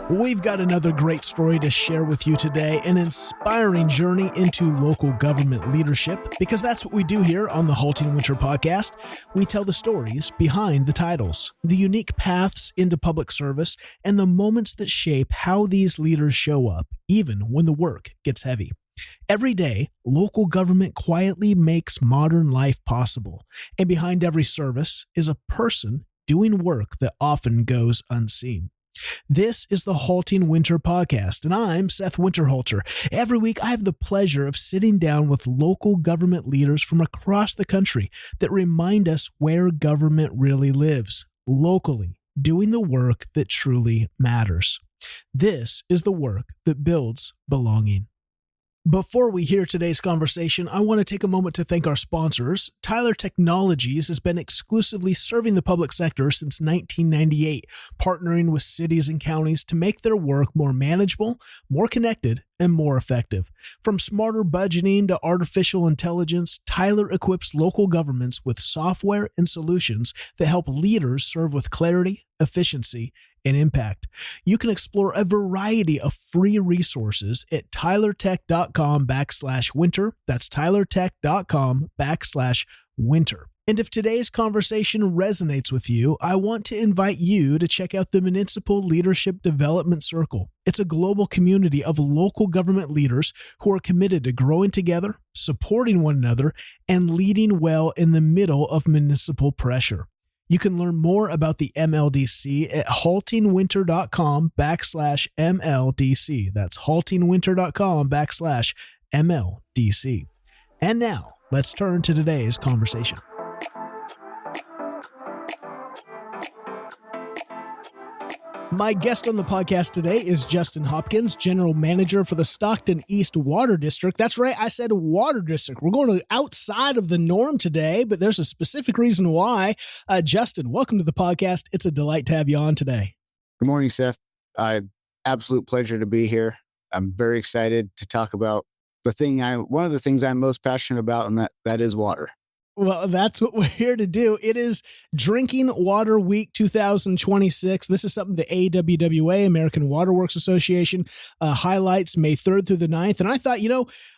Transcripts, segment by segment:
We've got another great story to share with you today, an inspiring journey into local government leadership, because that's what we do here on the Halting Winter podcast. We tell the stories behind the titles, the unique paths into public service, and the moments that shape how these leaders show up, even when the work gets heavy. Every day, local government quietly makes modern life possible, and behind every service is a person doing work that often goes unseen. This is the Halting Winter podcast, and I'm Seth Winterhalter. Every week, I have the pleasure of sitting down with local government leaders from across the country that remind us where government really lives, locally, doing the work that truly matters. This is the work that builds belonging. Before we hear today's conversation, I want to take a moment to thank our sponsors. Tyler Technologies has been exclusively serving the public sector since 1998, partnering with cities and counties to make their work more manageable, more connected, and more effective. From smarter budgeting to artificial intelligence, Tyler equips local governments with software and solutions that help leaders serve with clarity, efficiency, and impact. You can explore a variety of free resources at tylertech.com/winter. That's tylertech.com/winter. And if today's conversation resonates with you, I want to invite you to check out the Municipal Leadership Development Circle. It's a global community of local government leaders who are committed to growing together, supporting one another, and leading well in the middle of municipal pressure. You can learn more about the MLDC at haltingwinter.com/MLDC. That's haltingwinter.com/MLDC. And now, let's turn to today's conversation. My guest on the podcast today is Justin Hopkins, General Manager for the Stockton East Water District. That's right, I said water district. We're going outside of the norm today, but there's a specific reason why. Justin, welcome to the podcast. It's a delight to have you on today. Good morning, Seth. Absolute pleasure to be here. I'm very excited to talk about one of the things I'm most passionate about, and that is water. Well, that's what we're here to do. It is Drinking Water Week 2026. This is something the AWWA, American Water Works Association, highlights May 3rd through the 9th. And I thought,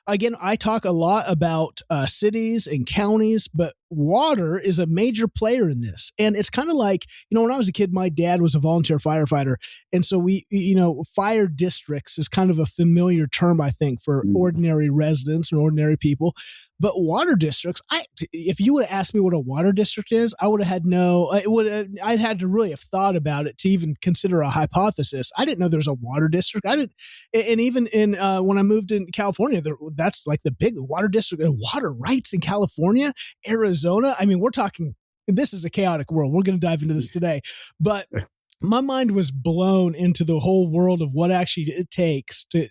again, I talk a lot about cities and counties, but water is a major player in this. And it's kind of like, when I was a kid, my dad was a volunteer firefighter. And so fire districts is kind of a familiar term, I think, for ordinary residents and ordinary people. But water districts, if you would have asked me what a water district is, I would have had I'd had to really have thought about it to even consider a hypothesis. I didn't know there was a water district. And even when I moved in California, that's like the big water district and water rights in California, Arizona. I mean, we're talking, this is a chaotic world. We're going to dive into this today, but my mind was blown into the whole world of what actually it takes to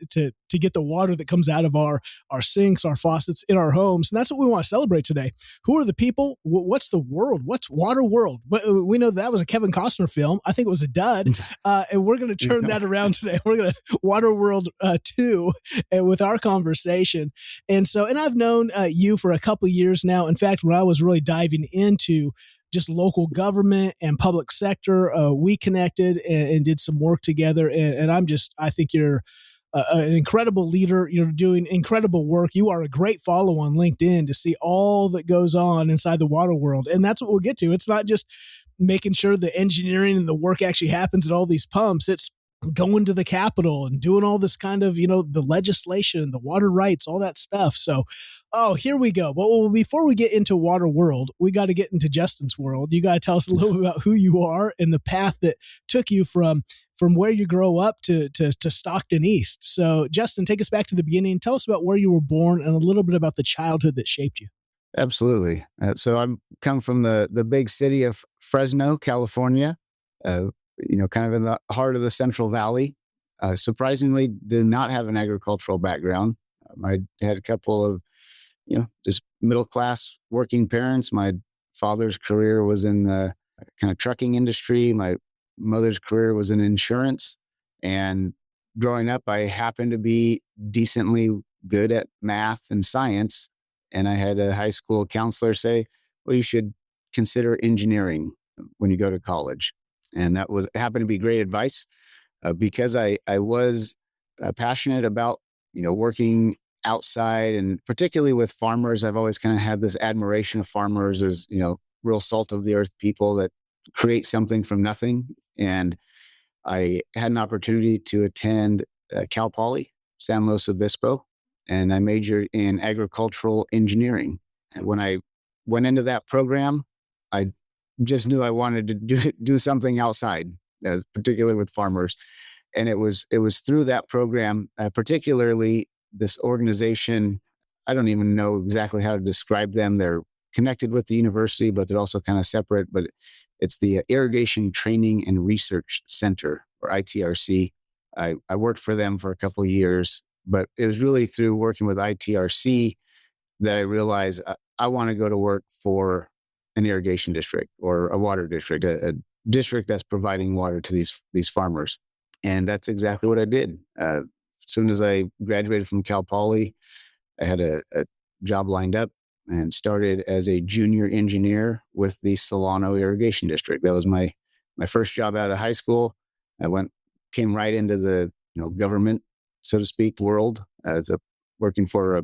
get the water that comes out of our sinks, our faucets in our homes. And that's what we want to celebrate today. Who are the people? What's the world? What's Water World? We know that was a Kevin Costner film. I think it was a dud. And we're going to turn that around today. We're going to Water World 2 with our conversation. And I've known you for a couple of years now. In fact, when I was really diving into just local government and public sector, we connected and did some work together. And I think you're an incredible leader. You're doing incredible work. You are a great follow on LinkedIn to see all that goes on inside the water world. And that's what we'll get to. It's not just making sure the engineering and the work actually happens at all these pumps. It's going to the Capitol and doing all this kind of, the legislation, the water rights, all that stuff. So, here we go. Well, before we get into Water World, we got to get into Justin's world. You got to tell us a little bit about who you are and the path that took you from where you grow up to Stockton East. So, Justin, take us back to the beginning. Tell us about where you were born and a little bit about the childhood that shaped you. Absolutely. So I come from the big city of Fresno, California. Kind of in the heart of the Central Valley. Surprisingly, did not have an agricultural background. I had a couple of, just middle-class working parents. My father's career was in the kind of trucking industry. My mother's career was in insurance. And growing up, I happened to be decently good at math and science. And I had a high school counselor say, well, you should consider engineering when you go to college. And that happened to be great advice. because I was passionate about, working outside, and particularly with farmers. I've always kind of had this admiration of farmers as, real salt of the earth people that create something from nothing. And I had an opportunity to attend Cal Poly, San Luis Obispo, and I majored in agricultural engineering. And when I went into that program, I just knew I wanted to do something outside, particularly with farmers. And it was through that program, particularly this organization. I don't even know exactly how to describe them. They're connected with the university, but they're also kind of separate. But it's the Irrigation Training and Research Center, or ITRC. I worked for them for a couple of years, but it was really through working with ITRC that I realized I want to go to work for an irrigation district or a water district, a district that's providing water to these farmers. And that's exactly what I did. As soon as I graduated from Cal Poly, I had a job lined up and started as a junior engineer with the Solano Irrigation District. That was my first job out of high school. I came right into the government, so to speak, world as working for a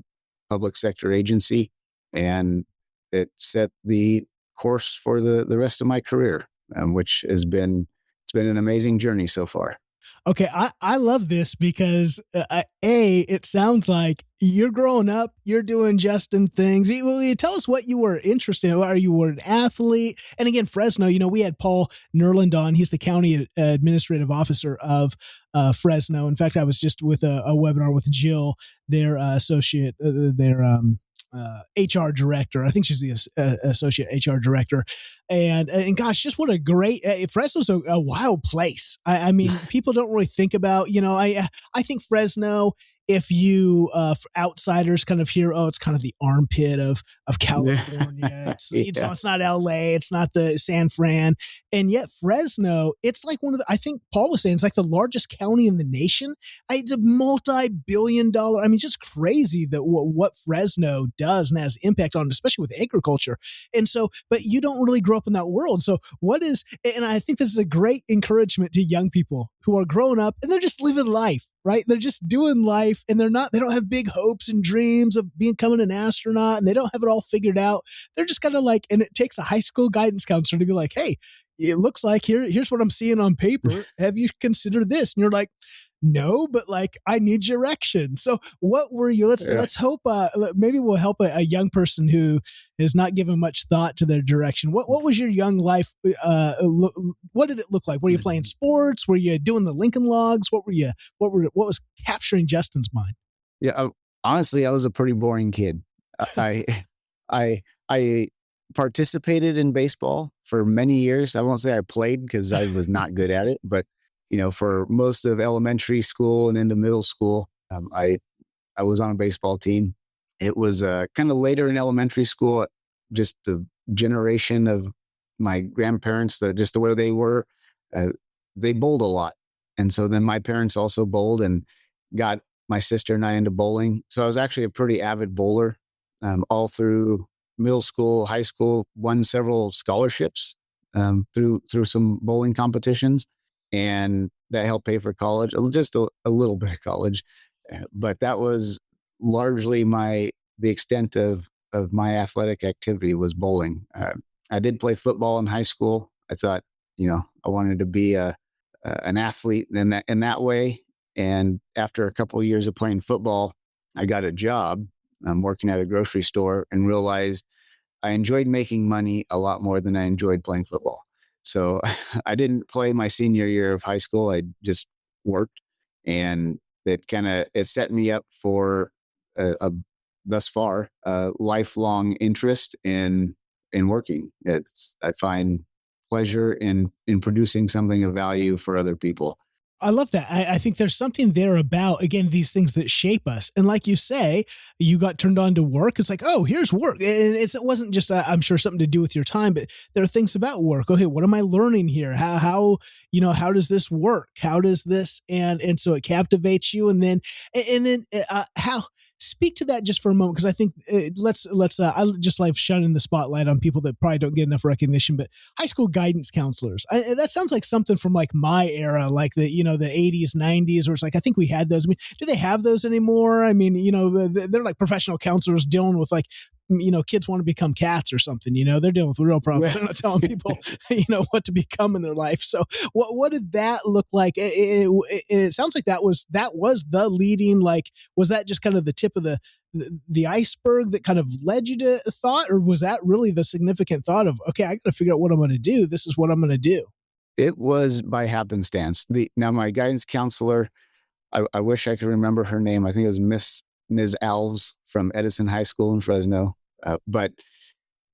public sector agency, and it set the course for the rest of my career, which it's been an amazing journey so far. Okay, I love this because it sounds like you're growing up, you're doing Justin things. You tell us what you were interested in. Are you an athlete? And again, Fresno, we had Paul Nerland on. He's the county administrative officer of Fresno. In fact, I was just with a webinar with Jill, their associate, HR director. I think she's the associate HR director. And gosh, just what a great, Fresno's a wild place. I mean, people don't really think about, I think Fresno, if you outsiders kind of hear, it's kind of the armpit of California. It's not LA, it's not the San Fran. And yet Fresno, it's like I think Paul was saying, it's like the largest county in the nation. It's a multi-billion-dollar, just crazy that what Fresno does and has impact on, especially with agriculture. And so, but you don't really grow up in that world. So and I think this is a great encouragement to young people who are growing up and they're just living life, right? They're just doing life, and they don't have big hopes and dreams of becoming an astronaut, and they don't have it all figured out. They're just kind of like, and it takes a high school guidance counselor to be like, hey, it looks like here's what I'm seeing on paper. Have you considered this? And you're like, no, but I need direction. So what were you, let's hope, maybe we'll help a young person who has not given much thought to their direction. What was your young life? What did it look like? Were you playing sports? Were you doing the Lincoln Logs? What was capturing Justin's mind? Yeah. Honestly, I was a pretty boring kid. I participated in baseball for many years. I won't say I played because I was not good at it, but for most of elementary school and into middle school, I was on a baseball team. It was kind of later in elementary school, just the generation of my grandparents, just the way they were, they bowled a lot. And so then my parents also bowled and got my sister and I into bowling. So I was actually a pretty avid bowler all through middle school, high school, won several scholarships through some bowling competitions. And that helped pay for college, just a little bit of college. But that was largely the extent of my athletic activity was bowling. I did play football in high school. I thought, I wanted to be an athlete in that way. And after a couple of years of playing football, I got a job working at a grocery store and realized I enjoyed making money a lot more than I enjoyed playing football. So I didn't play my senior year of high school. I just worked, and it set me up for thus far a lifelong interest in working. I find pleasure in producing something of value for other people. I love that. I think there's something there about, again, these things that shape us. And like you say, you got turned on to work. It's like, oh, here's work. And it wasn't just, I'm sure, something to do with your time, but there are things about work. Okay, what am I learning here? How does this work? How does this? And so it captivates you. And then how, Speak to that just for a moment, because I think I just like shining the spotlight on people that probably don't get enough recognition, but high school guidance counselors. That sounds like something from like my era, like the 80s, 90s, where it's like I think we had those. I mean, do they have those anymore? I mean, they're like professional counselors dealing with like kids want to become cats or something, they're dealing with real problems. They're not telling people, what to become in their life. So what did that look like? It sounds like that was the leading, like, was that just kind of the tip of the iceberg that kind of led you to thought, or was that really the significant thought of, okay, I got to figure out what I'm going to do. This is what I'm going to do. It was by happenstance. Now my guidance counselor, I wish I could remember her name. I think it was Ms. Alves from Edison High School in Fresno. But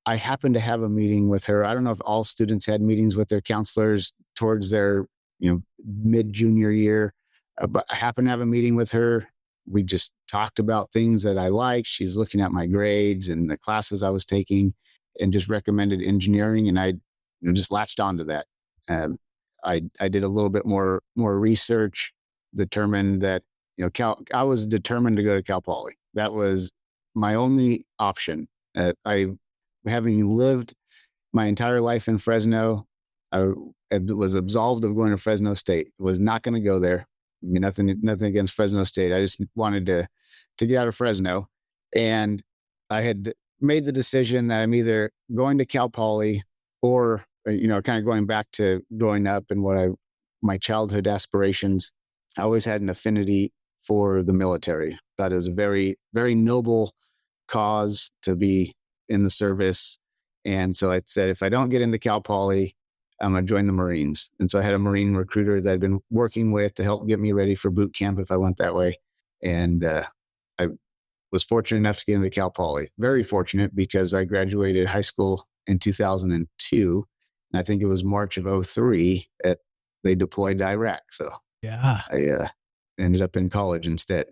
I happened to have a meeting with her. I don't know if all students had meetings with their counselors towards their, mid-junior year, but I happened to have a meeting with her. We just talked about things that I liked. She's looking at my grades and the classes I was taking and just recommended engineering. And I just latched onto that. I did a little bit more research, determined that, I was determined to go to Cal Poly. That was my only option. Having lived my entire life in Fresno, I was absolved of going to Fresno State. Was not going to go there. I mean, nothing against Fresno State. I just wanted to get out of Fresno, and I had made the decision that I'm either going to Cal Poly or kind of going back to growing up and my childhood aspirations. I always had an affinity for the military. Thought it was a very, very noble cause to be in the service. And so I said, if I don't get into Cal Poly, I'm going to join the Marines. And so I had a Marine recruiter that I'd been working with to help get me ready for boot camp if I went that way. And I was fortunate enough to get into Cal Poly. Very fortunate, because I graduated high school in 2002. And I think it was March of 2003 they deployed to Iraq. So yeah, I ended up in college instead.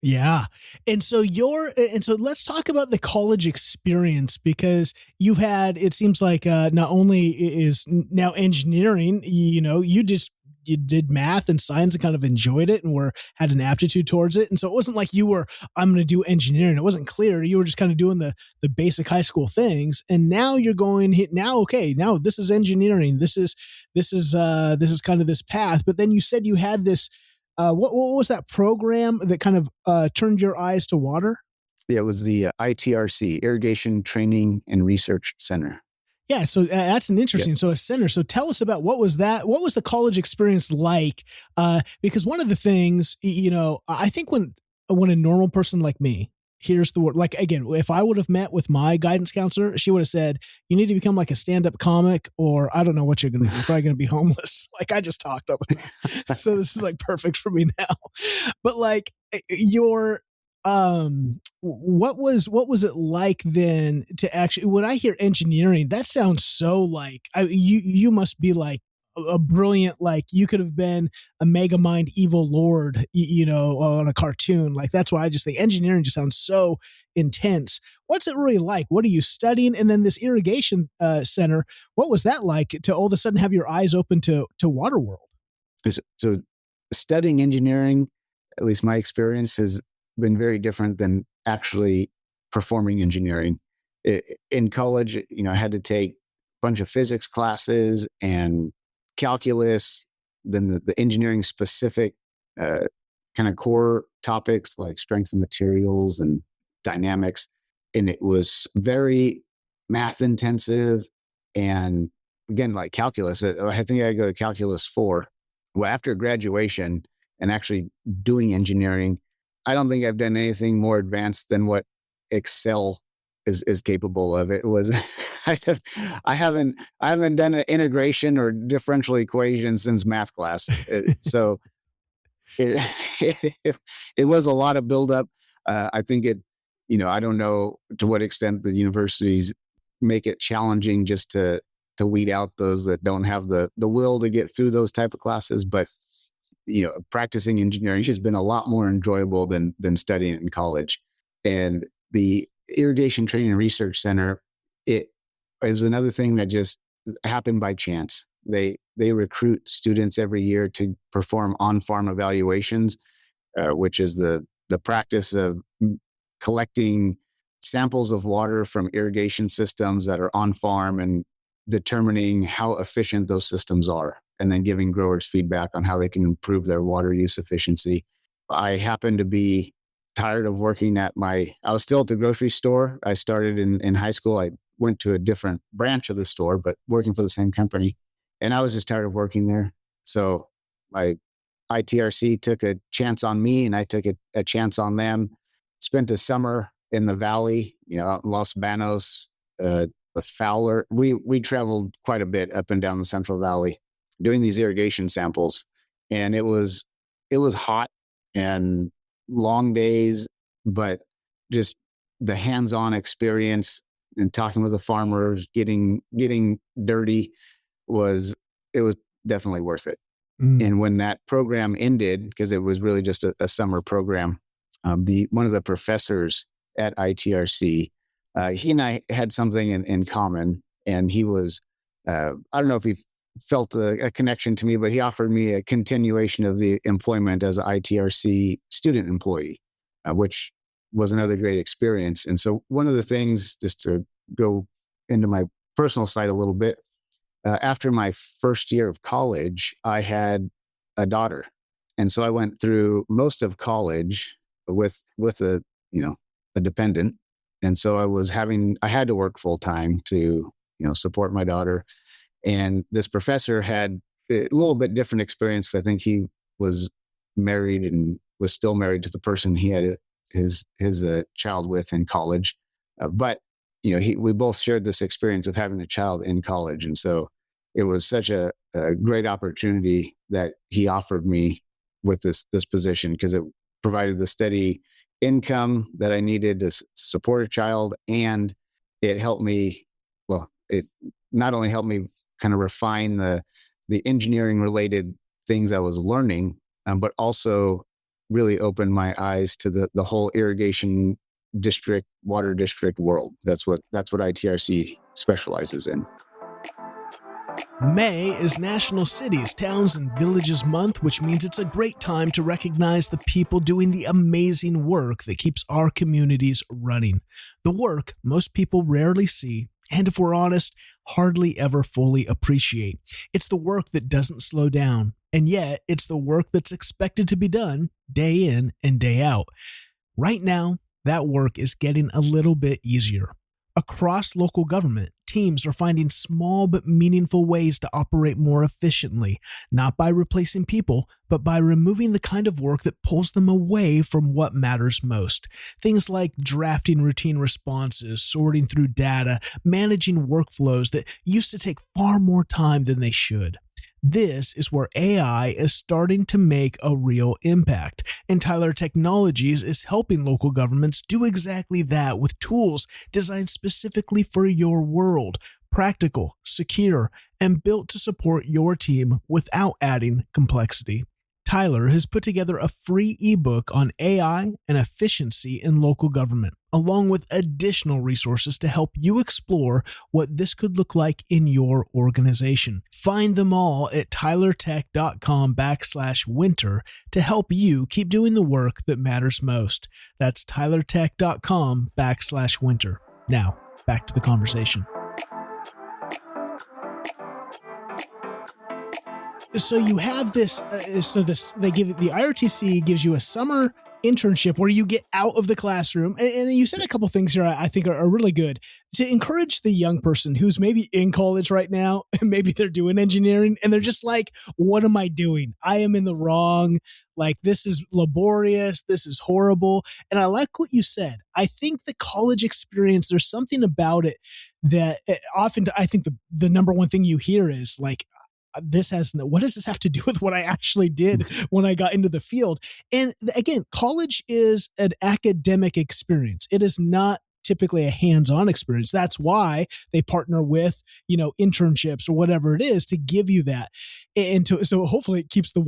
Yeah. And so let's talk about the college experience, because you had, it seems like not only is now engineering, you did math and science and kind of enjoyed it and had an aptitude towards it. And so it wasn't like I'm going to do engineering. It wasn't clear. You were just kind of doing the basic high school things. And now you're going now this is engineering. This is kind of this path. But then you said you had this, what was that program that kind of turned your eyes to water? Yeah, it was the ITRC, Irrigation Training and Research Center. Yeah, so that's an interesting. Yeah. So a center. So tell us about what was that? What was the college experience like? Because one of the things, I think when a normal person like me here's the word, like, again, if I would have met with my guidance counselor, she would have said, you need to become like a stand-up comic, or I don't know what you're going to do. You're probably going to be homeless. Like, I just talked all the time. So this is like perfect for me now. But like what was it like then to actually, when I hear engineering, that sounds so like, you must be like a brilliant, like you could have been a mega mind evil lord, on a cartoon. Like, that's why I just think engineering just sounds so intense. What's it really like? What are you studying? And then this irrigation center, what was that like to all of a sudden have your eyes open to water world? So studying engineering, at least my experience, has been very different than actually performing engineering. In college, I had to take a bunch of physics classes and calculus, then the engineering specific kind of core topics like strengths and materials and dynamics. And it was very math intensive. And again, like calculus, I think I go to calculus 4. Well, after graduation and actually doing engineering, I don't think I've done anything more advanced than what Excel is capable of. It was I haven't done an integration or differential equation since math class. So it was a lot of buildup. I think I don't know to what extent the universities make it challenging just to weed out those that don't have the will to get through those type of classes. But practicing engineering has been a lot more enjoyable than studying in college. And the Irrigation Training and Research Center, it is another thing that just happened by chance. They recruit students every year to perform on-farm evaluations, which is the practice of collecting samples of water from irrigation systems that are on farm and determining how efficient those systems are, and then giving growers feedback on how they can improve their water use efficiency. I happened to be tired of working I was still at the grocery store. I started in high school. I went to a different branch of the store, but working for the same company. And I was just tired of working there. So my ITRC took a chance on me, and I took a chance on them. Spent a summer in the valley, out in Los Banos, with Fowler. We traveled quite a bit up and down the Central Valley doing these irrigation samples. And it was hot and long days, but just the hands-on experience and talking with the farmers, getting dirty was definitely worth it. And when that program ended, because it was really just a summer program, one of the professors at ITRC, he and I had something in common, and he was, I don't know if he felt a connection to me, but he offered me a continuation of the employment as an ITRC student employee, which was another great experience. And so one of the things, just to go into my personal side a little bit, after my first year of college, I had a daughter. And so I went through most of college with a dependent. And so I had to work full time to, support my daughter. And this professor had a little bit different experience. I think he was married and was still married to the person he had his child with in college. But we both shared this experience of having a child in college. And so it was such a great opportunity that he offered me with this position, because it provided the steady income that I needed to support a child. And it helped me, it not only helped me kind of refine the engineering related things I was learning, but also really opened my eyes to the whole irrigation district, water district world. That's what ITRC specializes in. May is National Cities, Towns, and Villages Month, which means it's a great time to recognize the people doing the amazing work that keeps our communities running. The work most people rarely see, and if we're honest, hardly ever fully appreciate. It's the work that doesn't slow down, and yet it's the work that's expected to be done day in and day out. Right now, that work is getting a little bit easier. Across local government, teams are finding small but meaningful ways to operate more efficiently, not by replacing people, but by removing the kind of work that pulls them away from what matters most. Things like drafting routine responses, sorting through data, managing workflows that used to take far more time than they should. This is where AI is starting to make a real impact, and Tyler Technologies is helping local governments do exactly that with tools designed specifically for your world, practical, secure, and built to support your team without adding complexity. Tyler has put together a free ebook on AI and efficiency in local government, along with additional resources to help you explore what this could look like in your organization. Find them all at tylertech.com/winter to help you keep doing the work that matters most. That's tylertech.com/winter. Now, back to the conversation. So you have this, the IRTC gives you a summer internship where you get out of the classroom. And you said a couple things here I think are really good to encourage the young person who's maybe in college right now, and maybe they're doing engineering and they're just like, what am I doing? I am in the wrong. Like, this is laborious. This is horrible. And I like what you said. I think the college experience, there's something about it that often I think the number one thing you hear is like, what does this have to do with what I actually did when I got into the field? And again, college is an academic experience. It is not typically a hands-on experience. That's why they partner with, internships or whatever it is to give you that. And so hopefully it keeps the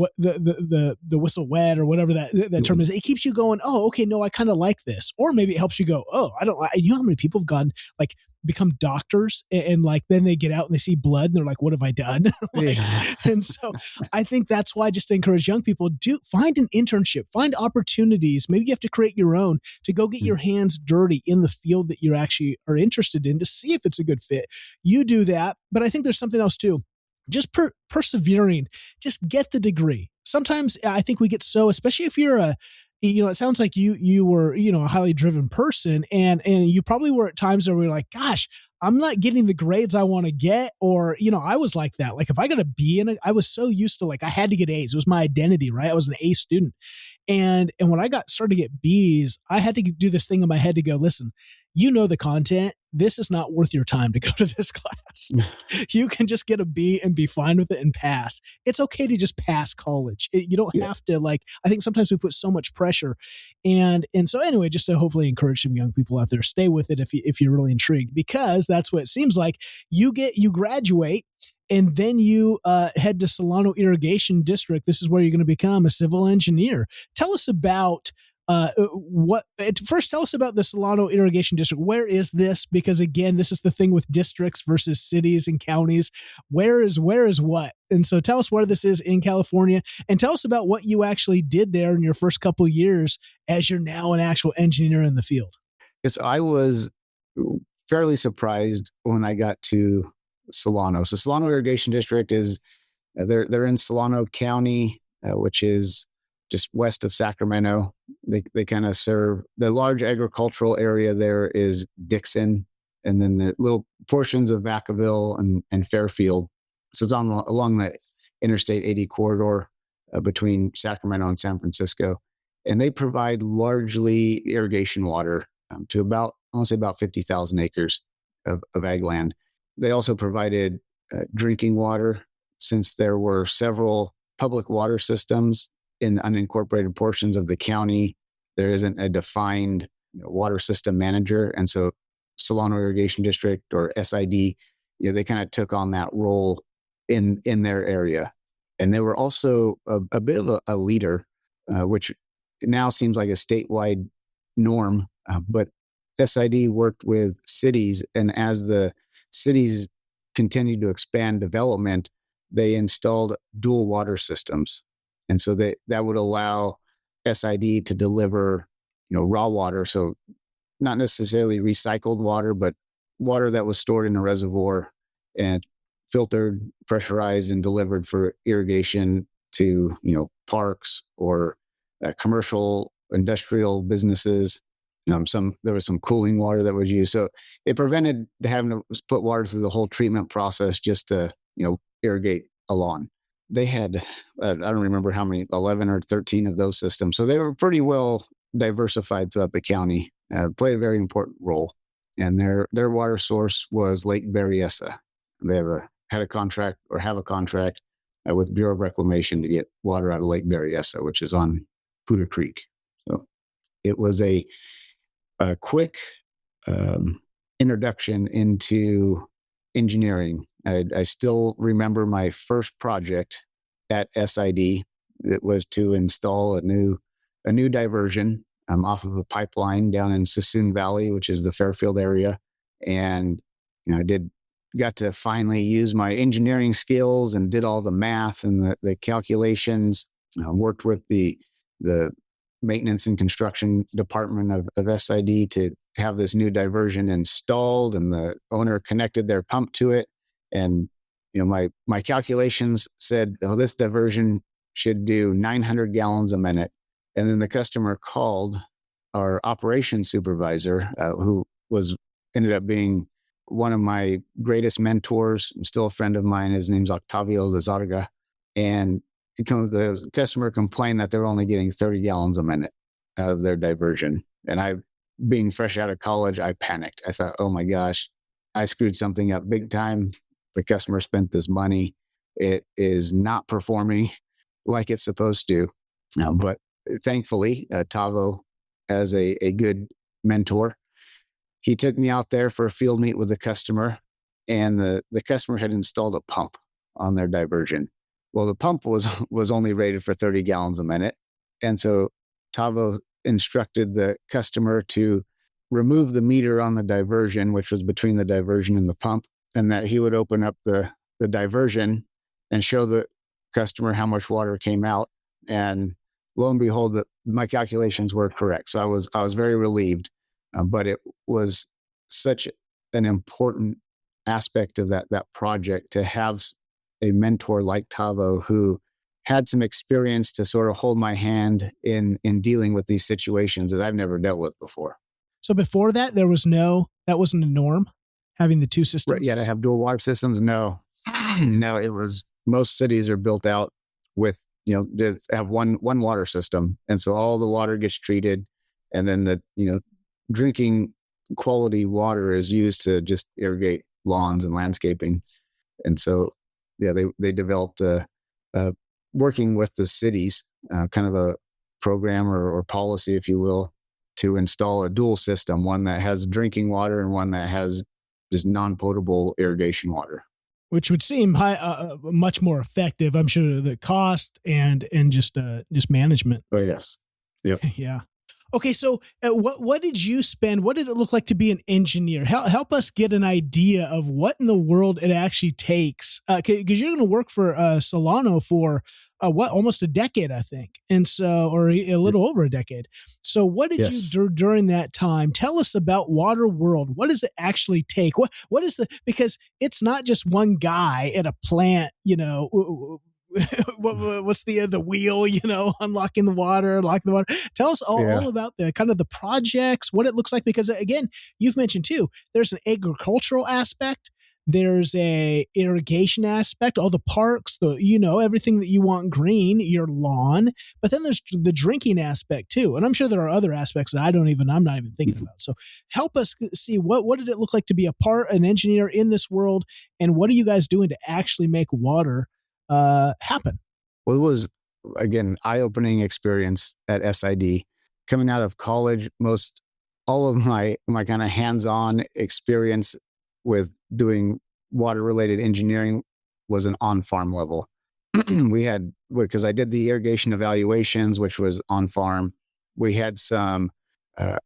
whistle wet, or whatever that term is. It keeps you going, oh, okay, no, I kind of like this. Or maybe it helps you go, oh, you know how many people have gone like become doctors, and like then they get out and they see blood and they're like, what have I done? Like, and so I think that's why, just to encourage young people, do find an internship, find opportunities. Maybe you have to create your own to go get your hands dirty in the field that you actually are interested in to see if it's a good fit. You do that. But I think there's something else too. Just persevering, just get the degree. Sometimes I think we get so, especially if you're it sounds like you were, a highly driven person, and you probably were at times where we're like, gosh, I'm not getting the grades I want to get. Or, I was like that. Like if I got a B in it, I was so used to, like, I had to get A's. It was my identity, right? I was an A student. And when I started to get B's, I had to do this thing in my head to go, listen, the content, this is not worth your time to go to this class. You can just get a B and be fine with it and pass. It's okay to just pass college. You don't have to, I think sometimes we put so much pressure. And so anyway, just to hopefully encourage some young people out there, stay with it if you're really intrigued, because that's what it seems like. You graduate, and then you head to Solano Irrigation District. This is where you're going to become a civil engineer. Tell us about tell us about the Solano Irrigation District. Where is this? Because again, this is the thing with districts versus cities and counties. Where is what? And so tell us where this is in California, and tell us about what you actually did there in your first couple of years as you're now an actual engineer in the field. Yes, I was fairly surprised when I got to Solano. So Solano Irrigation District is, they're in Solano County, which is just west of Sacramento. They kind of serve the large agricultural area. There is Dixon, and then the little portions of Vacaville and Fairfield. So it's along the Interstate 80 corridor between Sacramento and San Francisco. And they provide largely irrigation water to about 50,000 acres of ag land. They also provided drinking water, since there were several public water systems in unincorporated portions of the county. There isn't a defined water system manager. And so Solano Irrigation District, or SID, they kind of took on that role in their area. And they were also a bit of a leader, which now seems like a statewide norm. But SID worked with cities, and as the cities continued to expand development, they installed dual water systems. And so that would allow SID to deliver, raw water. So not necessarily recycled water, but water that was stored in a reservoir and filtered, pressurized, and delivered for irrigation to, parks or commercial, industrial businesses. There was some cooling water that was used. So it prevented having to put water through the whole treatment process just to, irrigate a lawn. They had, I don't remember how many, 11 or 13 of those systems. So they were pretty well diversified throughout the county, played a very important role. And their water source was Lake Berryessa. They have a contract with Bureau of Reclamation to get water out of Lake Berryessa, which is on Poudre Creek. So it was a quick introduction into engineering. I still remember my first project at SID. It was to install a new diversion off of a pipeline down in Suisun Valley, which is the Fairfield area. And I got to finally use my engineering skills and did all the math and the calculations. Worked with the maintenance and construction department of SID to have this new diversion installed, and the owner connected their pump to it. And, my calculations said, this diversion should do 900 gallons a minute. And then the customer called our operations supervisor, who ended up being one of my greatest mentors, still a friend of mine. His name's Octavio Lizarga. And the customer complained that they're only getting 30 gallons a minute out of their diversion. And I, being fresh out of college, I panicked. I thought, oh my gosh, I screwed something up big time. The customer spent this money. It is not performing like it's supposed to. But thankfully, Tavo, as a good mentor, he took me out there for a field meet with the customer, and the customer had installed a pump on their diversion. Well, the pump was only rated for 30 gallons a minute. And so Tavo instructed the customer to remove the meter on the diversion, which was between the diversion and the pump, and that he would open up the diversion and show the customer how much water came out. And lo and behold, my calculations were correct. So I was very relieved, but it was such an important aspect of that project to have a mentor like Tavo who had some experience to sort of hold my hand in dealing with these situations that I've never dealt with before. So before that, that wasn't a norm, having the two systems? Right, yeah, to have dual water systems? No. No, it was, most cities are built out with, just have one water system. And so all the water gets treated, and then the, drinking quality water is used to just irrigate lawns and landscaping. And so, yeah, they developed working with the cities, kind of a program or policy, if you will, to install a dual system, one that has drinking water and one that has just non-potable irrigation water. Which would seem much more effective, I'm sure, the cost and just management. Oh, yes. Yep. Yeah. Okay, so what did you spend? What did it look like to be an engineer? Help us get an idea of what in the world it actually takes, because you're going to work for Solano for almost a decade, I think, and so, or a little over a decade. So, what did you do during that time? Tell us about Water World. What does it actually take? What is because it's not just one guy at a plant, what's the wheel, unlocking the water. Tell us all about the kind of the projects, what it looks like, because again, you've mentioned too, there's an agricultural aspect, there's a irrigation aspect, all the parks, everything that you want green, your lawn, but then there's the drinking aspect too. And I'm sure there are other aspects that I'm not even thinking about. So help us see what did it look like to be an engineer in this world, and what are you guys doing to actually make water happen? Well, it was, again, eye-opening experience at SID. Coming out of college, all of my kind of hands-on experience with doing water-related engineering was an on-farm level. Because I did the irrigation evaluations, which was on-farm. We had some,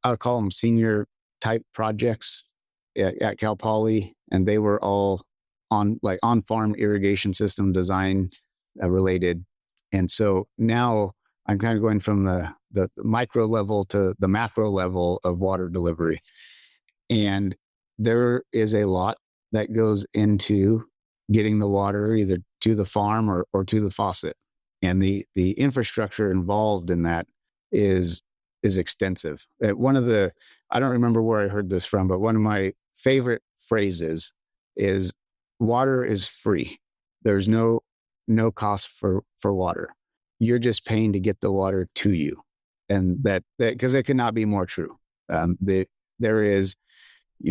I'll call them senior type projects at Cal Poly, and they were all on-farm irrigation system design related. And so now I'm kind of going from the micro level to the macro level of water delivery. And there is a lot that goes into getting the water either to the farm or to the faucet. And the infrastructure involved in that is extensive. I don't remember where I heard this from, but one of my favorite phrases is, water is free. There's no cost for water. You're just paying to get the water to you. And that because it cannot be more true. There is,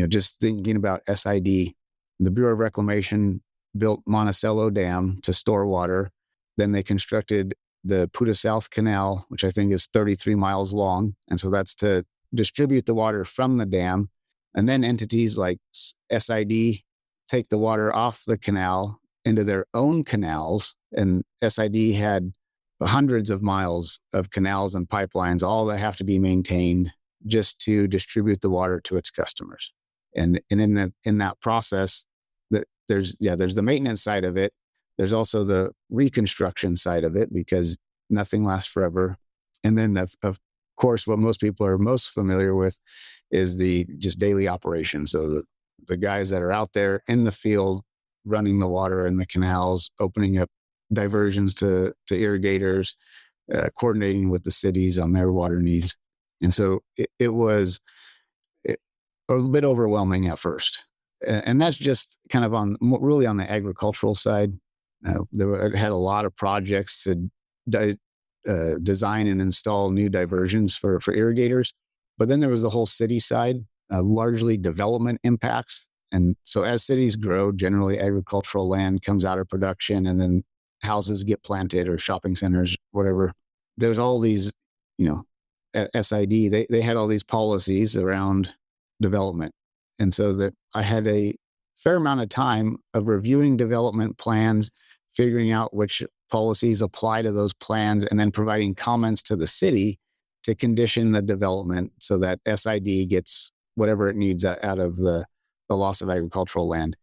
just thinking about SID, the Bureau of Reclamation built Monticello Dam to store water. Then they constructed the Puda South Canal, which I think is 33 miles long. And so that's to distribute the water from the dam. And then entities like SID take the water off the canal into their own canals. And SID had hundreds of miles of canals and pipelines, all that have to be maintained just to distribute the water to its customers. And in that process, there's the maintenance side of it. There's also the reconstruction side of it, because nothing lasts forever. And then of course, what most people are most familiar with is the just daily operation. So the guys that are out there in the field running the water in the canals, opening up diversions to irrigators, coordinating with the cities on their water needs. And so it was a bit overwhelming at first. And that's just kind of really on the agricultural side. I had a lot of projects to design and install new diversions for irrigators. But then there was the whole city side, largely development impacts. And so as cities grow, generally agricultural land comes out of production, and then houses get planted or shopping centers, whatever. There's all these, at SID, they had all these policies around development. And so that I had a fair amount of time of reviewing development plans, figuring out which policies apply to those plans, and then providing comments to the city to condition the development so that SID gets whatever it needs out of the loss of agricultural land.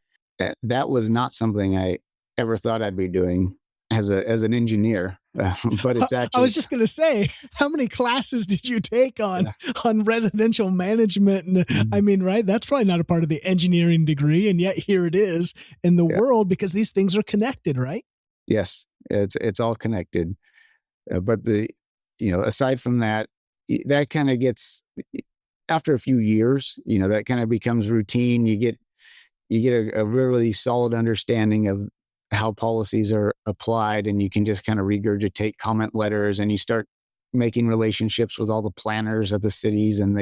That was not something I ever thought I'd be doing as an engineer, but it's actually. I was just going to say, how many classes did you take on residential management? And I mean, right, that's probably not a part of the engineering degree, and yet here it is in the world because these things are connected, right? Yes, it's all connected. But aside from that, that kind of gets, after a few years, that kind of becomes routine. You get a really solid understanding of how policies are applied, and you can just kind of regurgitate comment letters, and you start making relationships with all the planners at the cities, and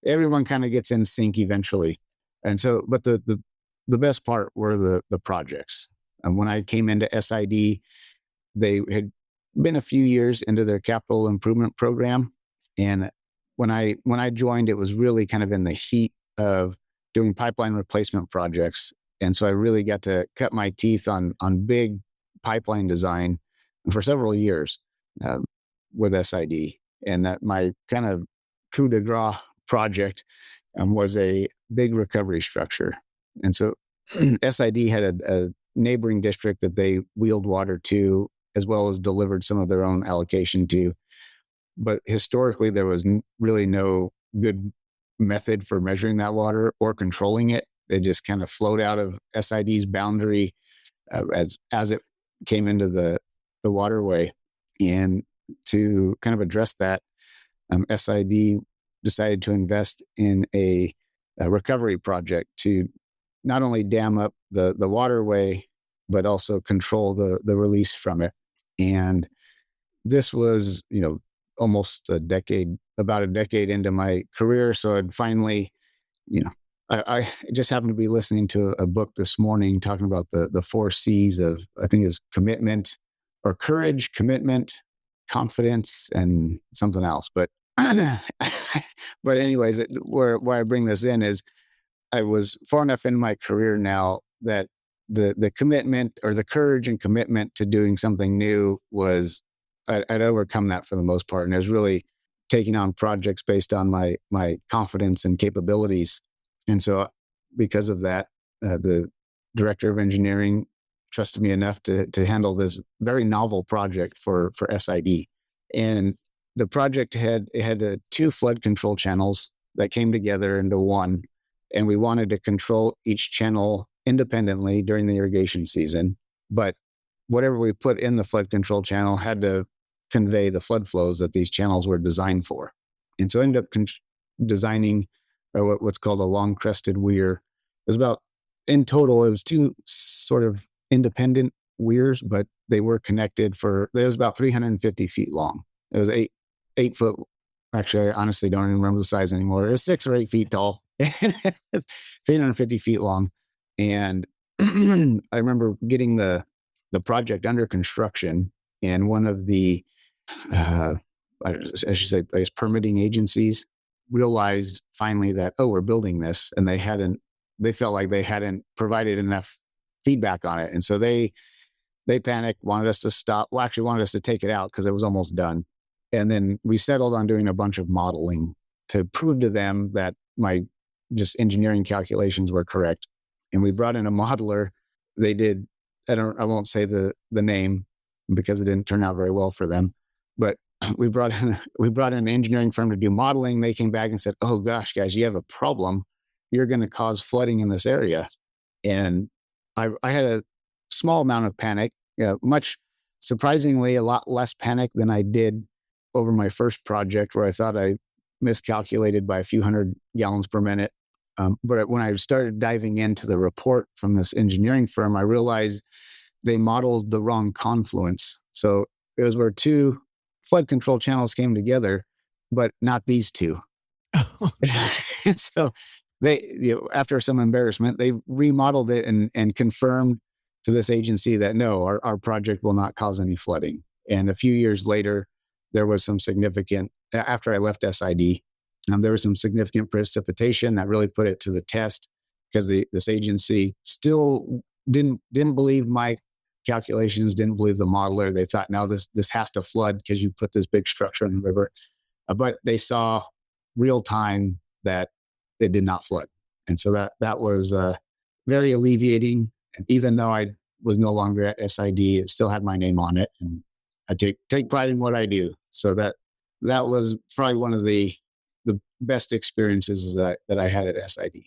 everyone kind of gets in sync eventually. And so, but the best part were the projects. And when I came into SID, they had been a few years into their capital improvement program. And when I joined, it was really kind of in the heat of doing pipeline replacement projects. And so I really got to cut my teeth on big pipeline design for several years with SID. And that my kind of coup de grace project was a big recovery structure. And so SID had a neighboring district that they wheeled water to, as well as delivered some of their own allocation to. But historically, there was really no good method for measuring that water or controlling it. It just kind of flowed out of SID's boundary as it came into the waterway. And to kind of address that, SID decided to invest in a recovery project to not only dam up the waterway, but also control the release from it. And this was, almost about a decade into my career. So I'd finally, I just happened to be listening to a book this morning talking about the 4 C's of, I think it was commitment or courage, commitment, confidence, and something else. But anyways, where I bring this in is I was far enough in my career now that the commitment or the courage and commitment to doing something new was, I'd overcome that for the most part. And it was really taking on projects based on my confidence and capabilities. And so because of that, the director of engineering trusted me enough to handle this very novel project for SID. And the project had 2 flood control channels that came together into one. And we wanted to control each channel independently during the irrigation season. But whatever we put in the flood control channel had to convey the flood flows that these channels were designed for. And so I ended up designing what's called a long crested weir. It was about, in total, it was 2 sort of independent weirs, but they were connected it was about 350 feet long. It was 8 foot. Actually, I honestly don't even remember the size anymore. It was 6 or 8 feet tall, 350 feet long. And I remember getting the project under construction, and one of the, I should say, permitting agencies realized finally that, we're building this, and they felt like they hadn't provided enough feedback on it. And so they panicked, wanted us to stop. Well, actually wanted us to take it out because it was almost done. And then we settled on doing a bunch of modeling to prove to them that my just engineering calculations were correct. And we brought in a modeler. They did, I won't say the name because it didn't turn out very well for them, but we brought in an engineering firm to do modeling. They came back and said, "Oh gosh, guys, you have a problem. You're going to cause flooding in this area." And I had a small amount of panic, much surprisingly, a lot less panic than I did over my first project, where I thought I miscalculated by a few hundred gallons per minute. But when I started diving into the report from this engineering firm, I realized they modeled the wrong confluence. So it was where 2 flood control channels came together, but not these 2. And so they, after some embarrassment, they remodeled it and confirmed to this agency that no, our project will not cause any flooding. And a few years later, there was some significant, after I left SID, there was some significant precipitation that really put it to the test, because this agency still didn't believe my calculations, didn't believe the modeler. They thought, no, this has to flood because you put this big structure in the river. But they saw real time that it did not flood. And so that was very alleviating. And even though I was no longer at SID, it still had my name on it, and I take pride in what I do. So that was probably one of the best experiences that I had at SID.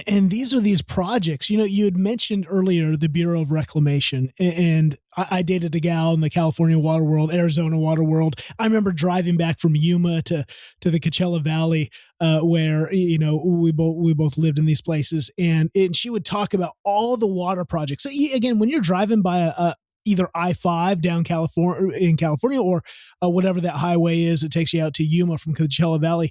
And these are these projects, you had mentioned earlier the Bureau of Reclamation, and I dated a gal in the California water world, Arizona water world. I remember driving back from Yuma to the Coachella Valley, where, we both lived in these places, and she would talk about all the water projects. So again, when you're driving by either I-5 down in California, or whatever that highway is, it takes you out to Yuma from Coachella Valley.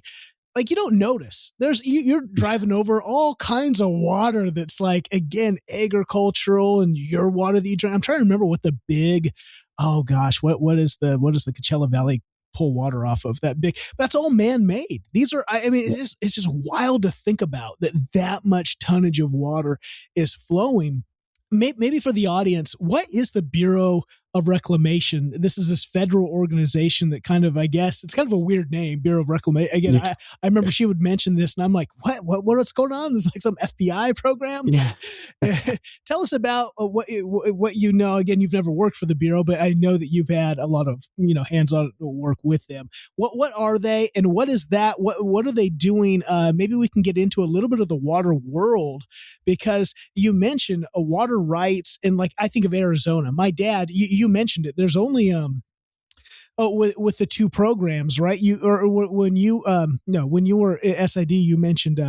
Like, you don't notice you're driving over all kinds of water that's like, again, agricultural, and your water that you drink. I'm trying to remember what the big, what is the Coachella Valley pull water off of that big, that's all man-made. These are, it's just wild to think about that much tonnage of water is flowing. Maybe for the audience, what is the Bureau of Reclamation? This is this federal organization that kind of, I guess, it's kind of a weird name, Bureau of Reclamation. Again, I remember she would mention this, and I'm like, what's going on? This is like some FBI program? Yeah. Tell us about what you know. Again, you've never worked for the Bureau, but I know that you've had a lot of, hands-on work with them. What are they, and what is that? What are they doing? Maybe we can get into a little bit of the water world, because you mentioned water rights, and like, I think of Arizona. My dad, you mentioned it. There's only with the two programs, right? When you were at SID, you mentioned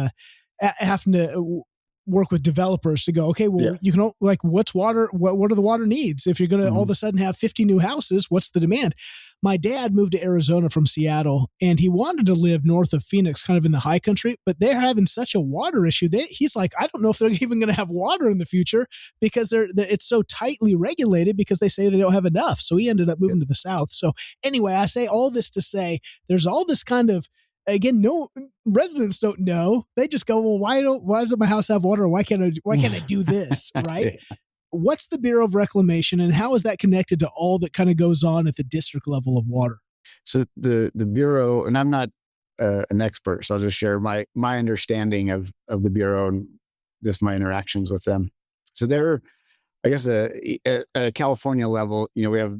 having to work with developers to go, okay, well, you can, like, what's water? What are the water needs? If you're going to all of a sudden have 50 new houses, what's the demand? My dad moved to Arizona from Seattle, and he wanted to live north of Phoenix, kind of in the high country, but they're having such a water issue. He's like, I don't know if they're even going to have water in the future, because it's so tightly regulated, because they say they don't have enough. So he ended up moving to the south. So anyway, I say all this to say there's all this kind of, again, no residents don't know. They just go, well, why doesn't my house have water? Why can't I do this? Right. What's the Bureau of Reclamation, and how is that connected to all that kind of goes on at the district level of water? So the Bureau, and I'm not an expert, so I'll just share my understanding of the Bureau and just my interactions with them. So they're, I guess, at a California level, we have,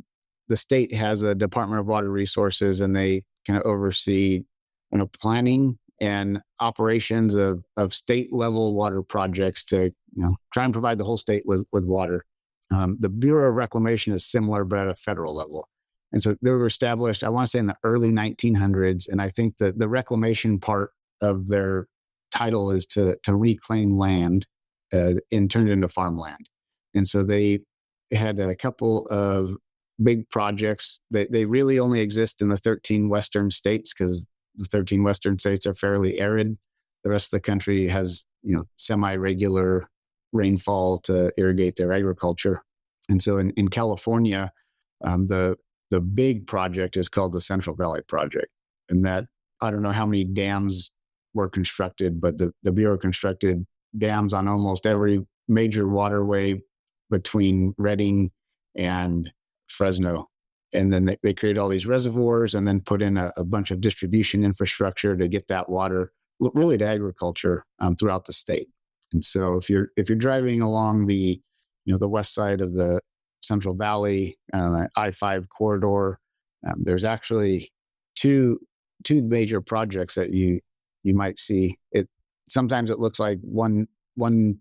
the state has a Department of Water Resources, and they kind of oversee, planning and operations of state level water projects to, try and provide the whole state with water. The Bureau of Reclamation is similar, but at a federal level. And so they were established, I want to say, in the early 1900s. And I think that the reclamation part of their title is to reclaim land and turn it into farmland. And so they had a couple of big projects. They really only exist in the 13 western states, because the 13 western states are fairly arid. The rest of the country has, semi-regular rainfall to irrigate their agriculture. And so in California, the big project is called the Central Valley Project. And that, I don't know how many dams were constructed, but the Bureau constructed dams on almost every major waterway between Redding and Fresno. And then they created all these reservoirs, and then put in a bunch of distribution infrastructure to get that water really to agriculture throughout the state. And so if you're driving along the west side of the Central Valley, I-5 corridor, there's actually two major projects that you might see. Sometimes it looks like one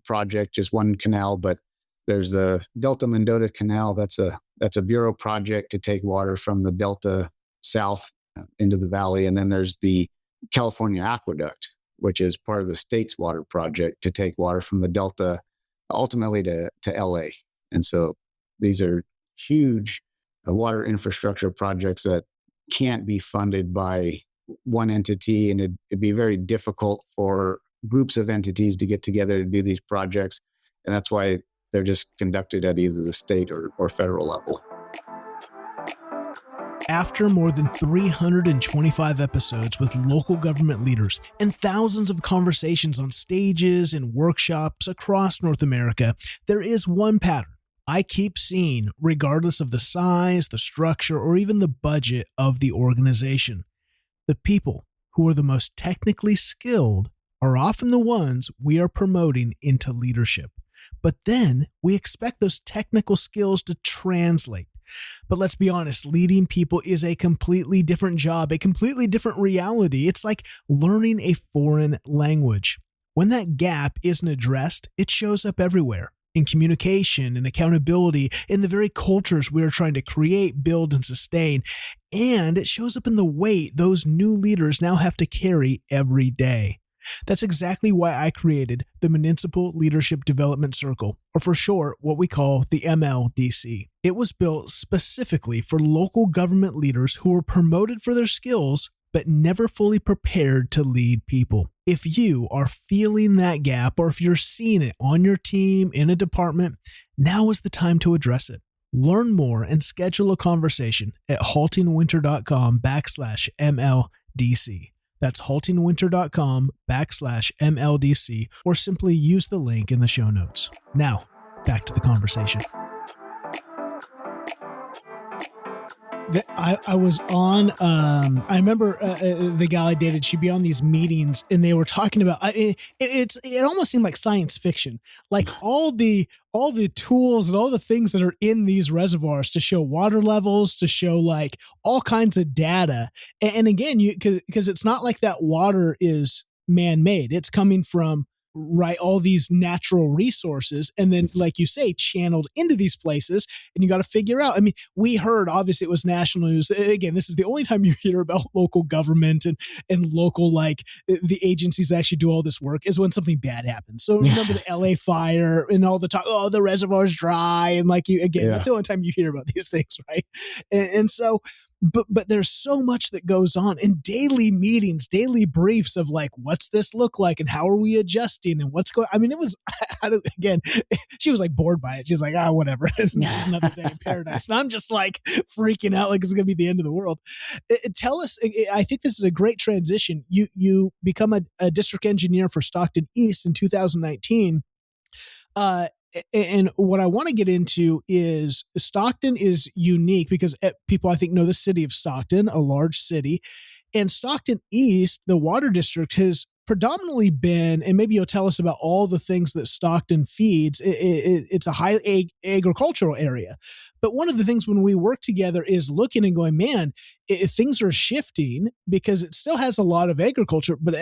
project, just one canal, but there's the Delta Mendota Canal. That's a Bureau project to take water from the Delta south into the valley. And then there's the California Aqueduct, which is part of the state's water project to take water from the Delta ultimately to LA. And so these are huge water infrastructure projects that can't be funded by one entity, and it'd be very difficult for groups of entities to get together to do these projects. And that's why they're just conducted at either the state or federal level. After more than 325 episodes with local government leaders and thousands of conversations on stages and workshops across North America, there is one pattern I keep seeing, regardless of the size, the structure, or even the budget of the organization. The people who are the most technically skilled are often the ones we are promoting into leadership. But then we expect those technical skills to translate. But let's be honest, leading people is a completely different job, a completely different reality. It's like learning a foreign language. When that gap isn't addressed, it shows up everywhere. In communication and accountability, in the very cultures we are trying to create, build, and sustain. And it shows up in the weight those new leaders now have to carry every day. That's exactly why I created the Municipal Leadership Development Circle, or for short, what we call the MLDC. It was built specifically for local government leaders who were promoted for their skills, but never fully prepared to lead people. If you are feeling that gap, or if you're seeing it on your team, in a department, now is the time to address it. Learn more and schedule a conversation at HaltingWinter.com/MLDC. That's HaltingWinter.com/MLDC, or simply use the link in the show notes. Now, back to the conversation. I was on, I remember the gal I dated, she'd be on these meetings and they were talking about, it almost seemed like science fiction, like all the tools and all the things that are in these reservoirs to show water levels, to show like all kinds of data. And again, because it's not like that water is man-made. It's coming from all these natural resources, and then, like you say, channeled into these places, and you got to figure out. I mean, we heard, obviously it was national news. Again, this is the only time you hear about local government and local, like the agencies actually do all this work, is when something bad happens. So remember the LA fire and all the talk, oh, the reservoir's dry, and like that's the only time you hear about these things, right? And so But there's so much that goes on in daily meetings, daily briefs of like, what's this look like and how are we adjusting and what's going. I mean, it was, again, she was like bored by it. She's like, whatever. It's just another day in paradise. And I'm just like freaking out like it's going to be the end of the world. Tell us, I think this is a great transition. You become a district engineer for Stockton East in 2019. And what I want to get into is Stockton is unique because people, I think, know the city of Stockton, a large city. And Stockton East, the water district, has predominantly been, and maybe you'll tell us about all the things that Stockton feeds. It's a high agricultural area. But one of the things when we work together is looking and going, man, things are shifting because it still has a lot of agriculture, but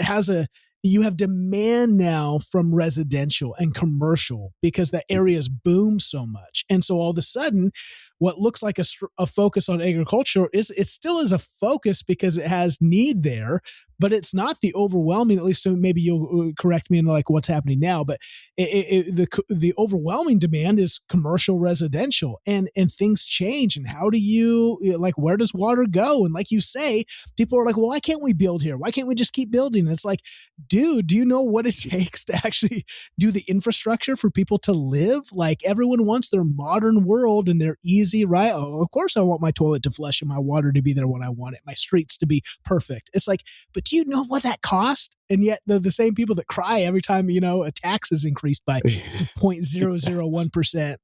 you have demand now from residential and commercial because the areas boom so much. And so all of a sudden, what looks like a focus on agriculture it still is a focus because it has need there, but it's not the overwhelming, at least maybe you'll correct me in like what's happening now, but the overwhelming demand is commercial residential, and things change. And how do you, like, where does water go? And like you say, people are like, well, why can't we build here? Why can't we just keep building? And it's like, dude, do you know what it takes to actually do the infrastructure for people to live? Like, everyone wants their modern world and their easy, right? Oh, of course I want my toilet to flush and my water to be there when I want it, my streets to be perfect. It's like, but do you know what that cost? And yet they're the same people that cry every time, a tax is increased by 0.001%.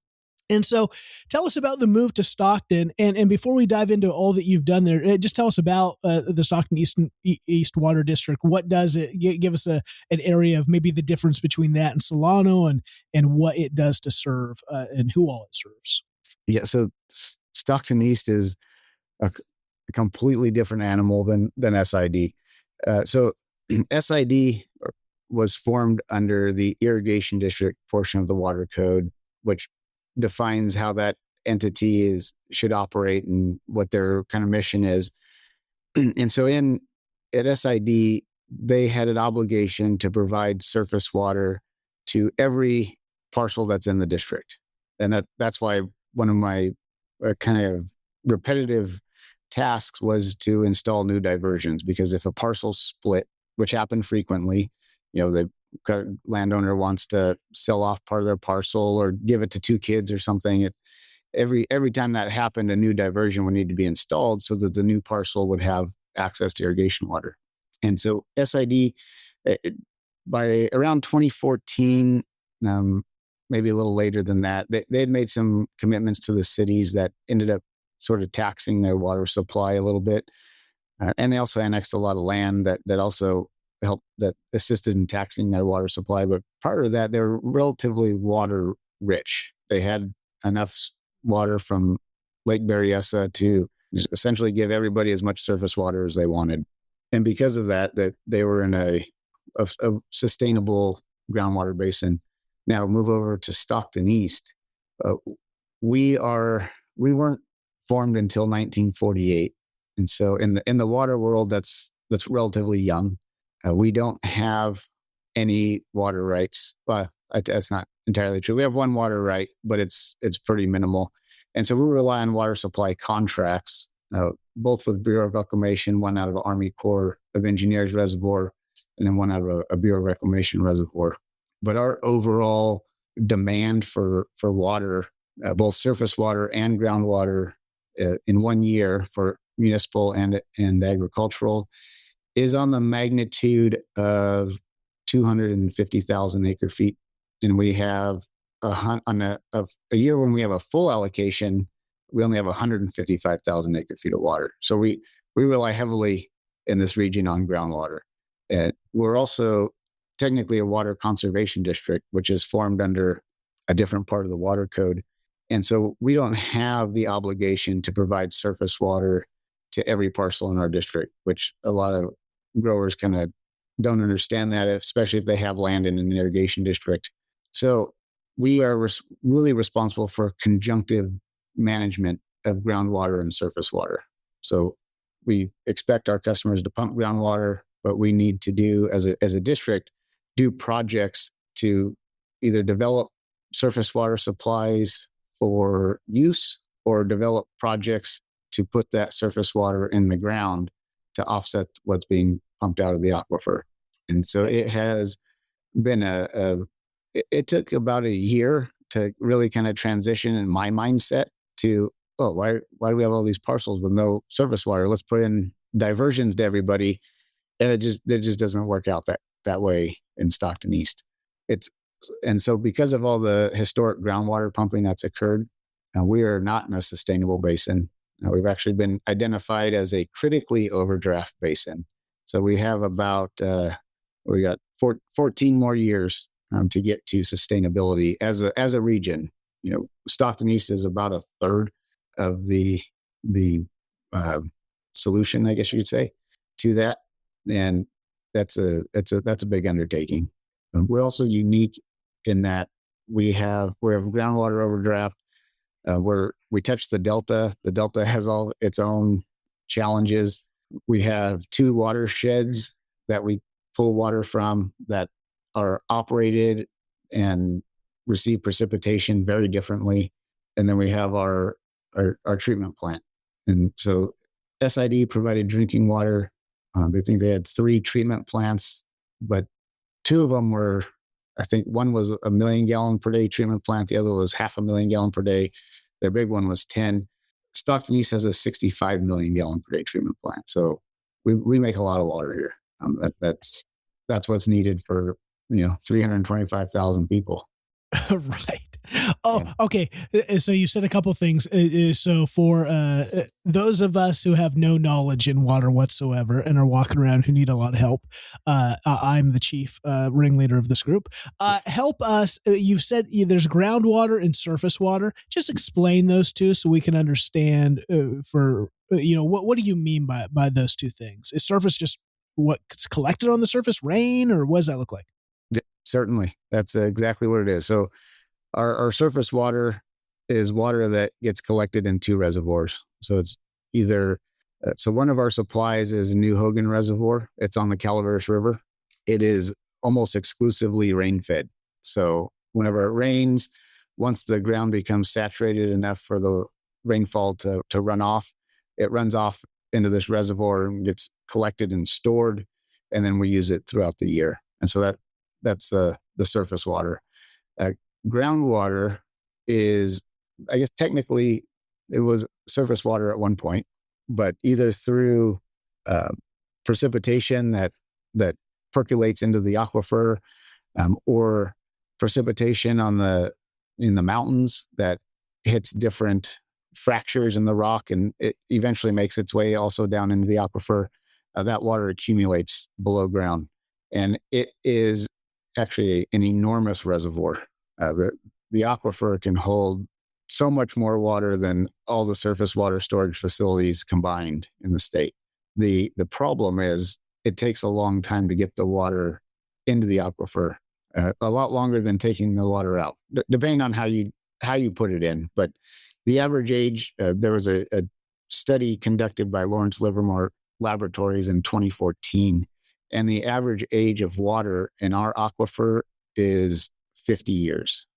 And so tell us about the move to Stockton. And before we dive into all that you've done there, just tell us about the Stockton East Water District. What does it give us an area of maybe the difference between that and Solano and what it does to serve and who all it serves? Yeah. So Stockton East is a completely different animal than SID. So SID was formed under the irrigation district portion of the water code, which defines how that entity should operate and what their kind of mission is. And so at SID, they had an obligation to provide surface water to every parcel that's in the district. And that's why one of my kind of repetitive tasks was to install new diversions, because if a parcel's split, which happened frequently, the landowner wants to sell off part of their parcel or give it to two kids or something. Every time that happened, a new diversion would need to be installed so that the new parcel would have access to irrigation water. And so SID, by around 2014, maybe a little later than that, they had made some commitments to the cities that ended up sort of taxing their water supply a little bit. And they also annexed a lot of land that also that assisted in taxing their water supply. But prior to that, they were relatively water rich. They had enough water from Lake Berryessa to essentially give everybody as much surface water as they wanted. And because of that they were in a sustainable groundwater basin. Now move over to Stockton East. We weren't formed until 1948, and so in the water world, that's relatively young. We don't have any water rights. Well, that's not entirely true. We have one water right, but it's pretty minimal, and so we rely on water supply contracts, both with Bureau of Reclamation, one out of Army Corps of Engineers reservoir, and then one out of a Bureau of Reclamation reservoir. But our overall demand for water, both surface water and groundwater, in 1 year for municipal and agricultural, is on the magnitude of 250,000 acre feet. And we have a year when we have a full allocation, we only have 155,000 acre feet of water. So we rely heavily in this region on groundwater. We're also technically a water conservation district, which is formed under a different part of the water code. And so we don't have the obligation to provide surface water to every parcel in our district, which a lot of growers kind of don't understand that, especially if they have land in an irrigation district. So we are really responsible for conjunctive management of groundwater and surface water. So we expect our customers to pump groundwater, but we need to do, as a district, do projects to either develop surface water supplies for use or develop projects to put that surface water in the ground to offset what's being pumped out of the aquifer. And so it has been it took about a year to really kind of transition in my mindset to, why do we have all these parcels with no surface water? Let's put in diversions to everybody. And it just doesn't work out that way in Stockton East. And so because of all the historic groundwater pumping that's occurred, we are not in a sustainable basin. We've actually been identified as a critically overdraft basin. So we have about, we got 14 more years to get to sustainability as a region. Stockton East is about a third of the solution, I guess you could say, to that. And that's a big undertaking. We're also unique in that we have groundwater overdraft. We touch the Delta. The Delta has all its own challenges. We have 2 watersheds that we pull water from that are operated and receive precipitation very differently. And then we have our treatment plant. And so SID provided drinking water. They think they had 3 treatment plants, but 2 of them were, I think one was a 1 million gallon per day treatment plant. The other was 500,000 gallon per day. Their big one was 10. Stockton East has a 65 million gallon per day treatment plant. So we make a lot of water here. That's what's needed for 325,000 people. Right. Oh, yeah. Okay. So you said a couple of things. So for those of us who have no knowledge in water whatsoever and are walking around who need a lot of help, I'm the chief ringleader of this group. Help us. You've said there's groundwater and surface water. Just explain those two so we can understand. What do you mean by those two things? Is surface just what's collected on the surface, rain, or what does that look like? Certainly. That's exactly what it is. So our surface water is water that gets collected in 2 reservoirs. So it's either, one of our supplies is New Hogan Reservoir. It's on the Calaveras River. It is almost exclusively rain-fed. So whenever it rains, once the ground becomes saturated enough for the rainfall to run off, it runs off into this reservoir and gets collected and stored, and then we use it throughout the year. And so that's the surface water. Groundwater is, I guess technically it was surface water at one point, but either through precipitation that percolates into the aquifer, or precipitation in the mountains that hits different fractures in the rock, and it eventually makes its way also down into the aquifer. That water accumulates below ground. And it is actually an enormous reservoir. The aquifer can hold so much more water than all the surface water storage facilities combined in the state. The problem is it takes a long time to get the water into the aquifer, a lot longer than taking the water out, depending on how you put it in. But the average age, there was a study conducted by Lawrence Livermore Laboratories in 2014, and the average age of water in our aquifer is 50 years.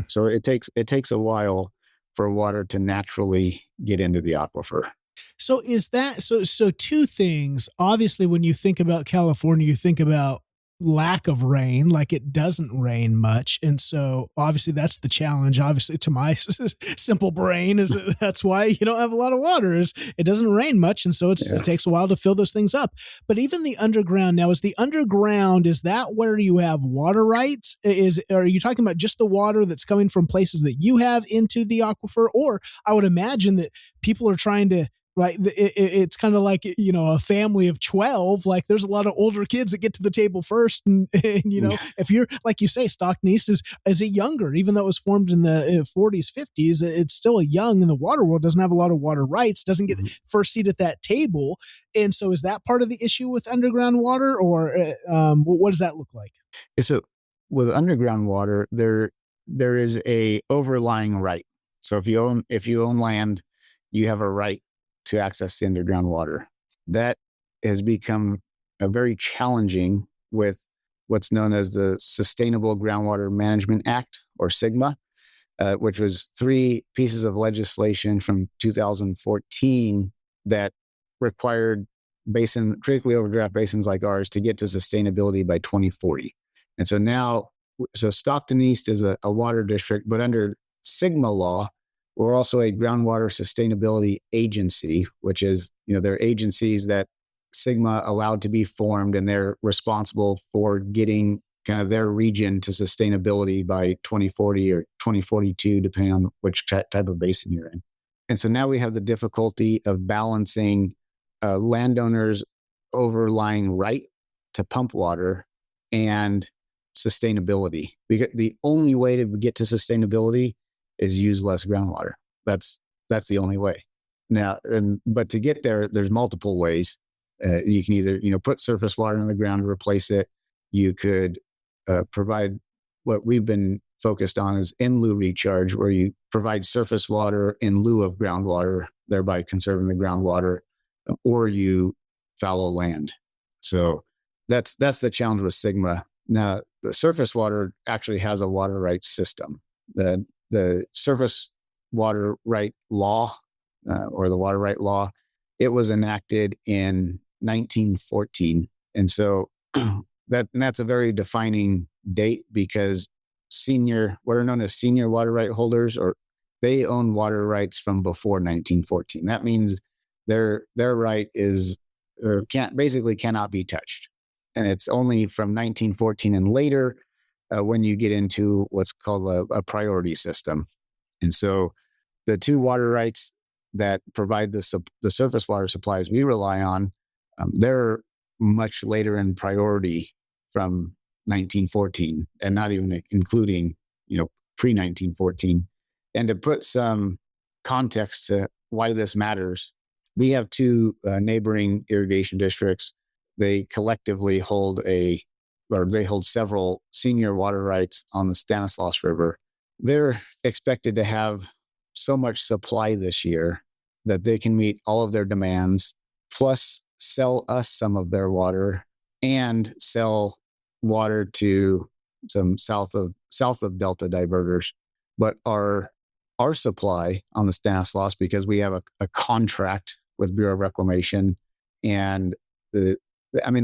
So it takes a while for water to naturally get into the aquifer. So is that so two things. Obviously, when you think about California, you think about lack of rain, like it doesn't rain much. And so obviously that's the challenge, obviously, to my simple brain, is that's why you don't have a lot of water, is it doesn't rain much. And so it takes a while to fill those things up. But even the underground now, is that where you have water rights? Are you talking about just the water that's coming from places that you have into the aquifer? Or I would imagine that people are trying to, right. It's kind of like, a family of 12, like there's a lot of older kids that get to the table first. And if you're, like you say, Stockton East is a younger, even though it was formed in the 40s, 50s, it's still a young, and the water world doesn't have a lot of water rights, doesn't get the first seat at that table. And so is that part of the issue with underground water, or what does that look like? So with underground water, there is a overlying right. So if you own land, you have a right to access the underground water. That has become very challenging with what's known as the Sustainable Groundwater Management Act, or SGMA, which was 3 pieces of legislation from 2014 that required critically overdraft basins like ours to get to sustainability by 2040. And so Stockton East is a water district, but under SGMA law, we're also a groundwater sustainability agency, which is, they're agencies that SGMA allowed to be formed, and they're responsible for getting kind of their region to sustainability by 2040 or 2042, depending on which type of basin you're in. And so now we have the difficulty of balancing landowners' overlying right to pump water and sustainability. Because the only way to get to sustainability is use less groundwater. That's the only way. Now, but to get there, there's multiple ways. You can either, put surface water in the ground to replace it. You could provide what we've been focused on is in lieu recharge, where you provide surface water in lieu of groundwater, thereby conserving the groundwater, or you fallow land. So that's the challenge with SGMA. Now, the surface water actually has a water rights system. The surface water right law, or the water right law, it was enacted in 1914. And so that's a very defining date, because what are known as senior water right holders, or they own water rights from before 1914. That means their right is, or cannot be touched. And it's only from 1914 and later when you get into what's called a priority system. And so the 2 water rights that provide the surface water supplies we rely on, they're much later in priority from 1914, and not even including, pre-1914. And to put some context to why this matters, we have 2 neighboring irrigation districts. They collectively hold several senior water rights on the Stanislaus River. They're expected to have so much supply this year that they can meet all of their demands, plus sell us some of their water, and sell water to some south of Delta diverters. But our supply on the Stanislaus, because we have a contract with Bureau of Reclamation, and the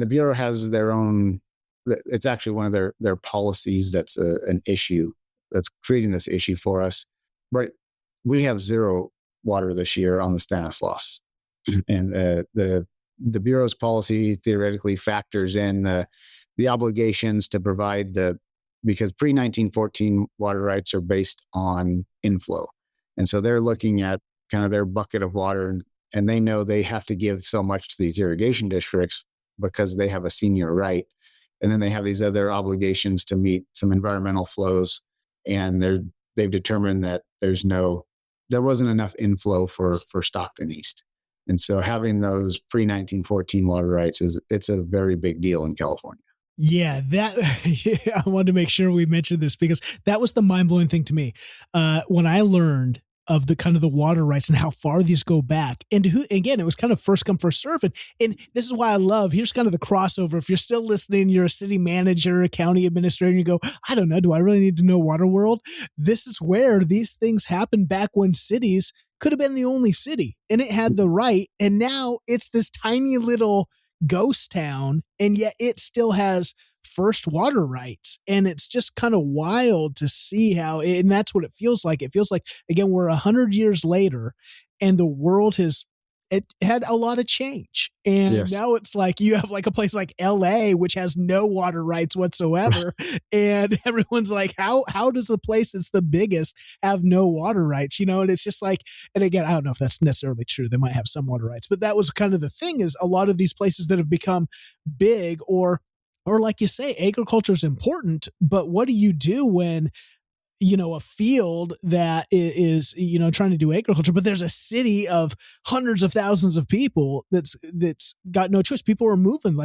Bureau has their own, it's actually one of their policies that's an issue that's creating this issue for us. But we have 0 water this year on the Stanislaus. And the Bureau's policy theoretically factors in the obligations to provide because pre-1914 water rights are based on inflow. And so they're looking at kind of their bucket of water, and they know they have to give so much to these irrigation districts because they have a senior right. And then they have these other obligations to meet some environmental flows. And they've determined that there wasn't enough inflow for Stockton East. And so having those pre-1914 water rights it's a very big deal in California. Yeah, I wanted to make sure we mentioned this because that was the mind-blowing thing to me. When I learned of the kind of the water rights and how far these go back, and again, it was kind of first come, first serve. And this is why I love, here's kind of the crossover. If you're still listening, you're a city manager, a county administrator, and you go, I don't know, do I really need to know water world? This is where these things happened back when cities could have been the only city and it had the right. And now it's this tiny little ghost town, and yet it still has first water rights. And it's just kind of wild to see and that's what it feels like. It feels like, again, we're 100 years later and the world it had a lot of change. And yes. Now it's like you have like a place like LA, which has no water rights whatsoever. And everyone's like, how does a place that's the biggest have no water rights? And it's just like, and again, I don't know if that's necessarily true. They might have some water rights, but that was kind of the thing, is a lot of these places that have become big or like you say, agriculture is important, but what do you do when a field that is, trying to do agriculture, but there's a city of hundreds of thousands of people that's got no choice. People are moving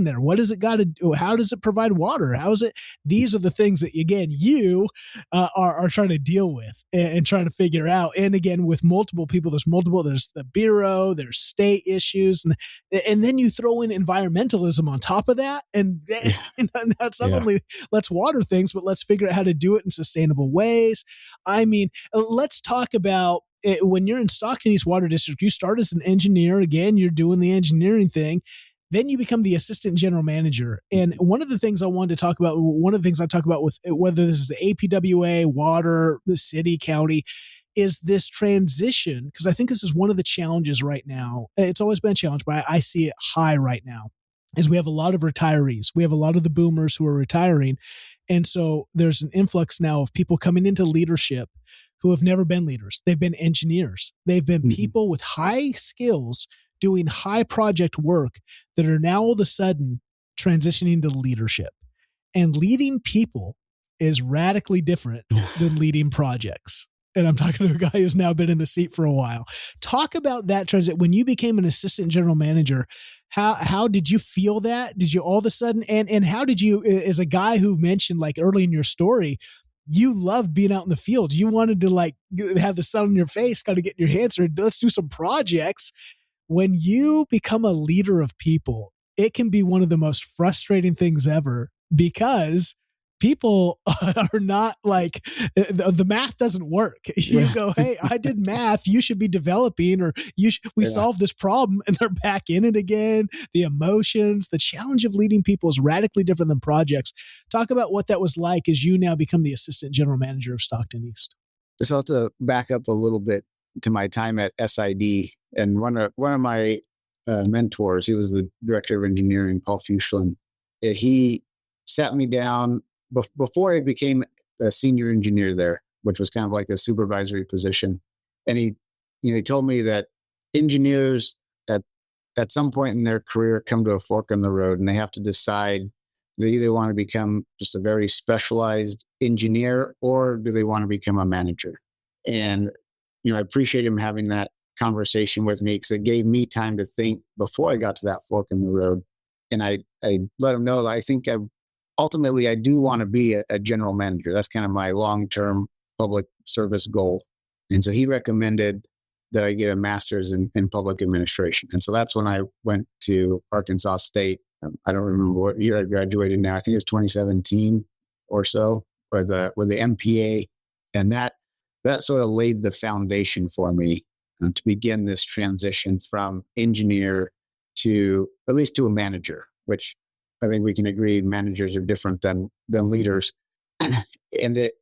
there. What does it got to do? How does it provide water? How is it? These are the things that, again, you are trying to deal with and trying to figure out. And again, with multiple people, there's the Bureau, there's state issues. And then you throw in environmentalism on top of that. And then, it's not only let's water things, but let's figure out how to do it in sustainable ways. I mean, let's talk about it. When you're in Stockton East Water District, you start as an engineer. Again, you're doing the engineering thing. Then you become the assistant general manager. And one of the things I talk about with whether this is the APWA, water, the city, county, is this transition. Because I think this is one of the challenges right now. It's always been a challenge, but I see it high right now. Is we have a lot of retirees. We have a lot of the boomers who are retiring. And so there's an influx now of people coming into leadership who have never been leaders. They've been engineers. They've been people with high skills doing high project work that are now all of a sudden transitioning to leadership. And leading people is radically different than leading projects. And I'm talking to a guy who's now been in the seat for a while. Talk about that transition. When you became an assistant general manager, how did you feel that? Did you all of a sudden, and how did you, as a guy who mentioned like early in your story, you loved being out in the field. You wanted to like have the sun on your face, kind of get your hands dirty. Let's do some projects. When you become a leader of people, it can be one of the most frustrating things ever, because people are not like, the math doesn't work. You go, hey, I did math. You should be developing, or we solved this problem, and they're back in it again. The emotions, the challenge of leading people is radically different than projects. Talk about what that was like as you now become the assistant general manager of Stockton East. So I'll have to back up a little bit to my time at SID. And one of my mentors, he was the director of engineering, Paul Fuchslin. He sat me down before I became a senior engineer there, which was kind of like a supervisory position. And he told me that engineers at some point in their career come to a fork in the road, and they have to decide, they either want to become just a very specialized engineer, or do they want to become a manager? And, I appreciate him having that conversation with me, because it gave me time to think before I got to that fork in the road. And I let him know that I think ultimately I do want to be a general manager. That's kind of my long-term public service goal. And so he recommended that I get a master's in public administration. And so that's when I went to Arkansas State. I don't remember what year I graduated now. I think it was 2017 or so, with the MPA. And that sort of laid the foundation for me to begin this transition from engineer to at least to a manager, which I think we can agree managers are different than leaders. And it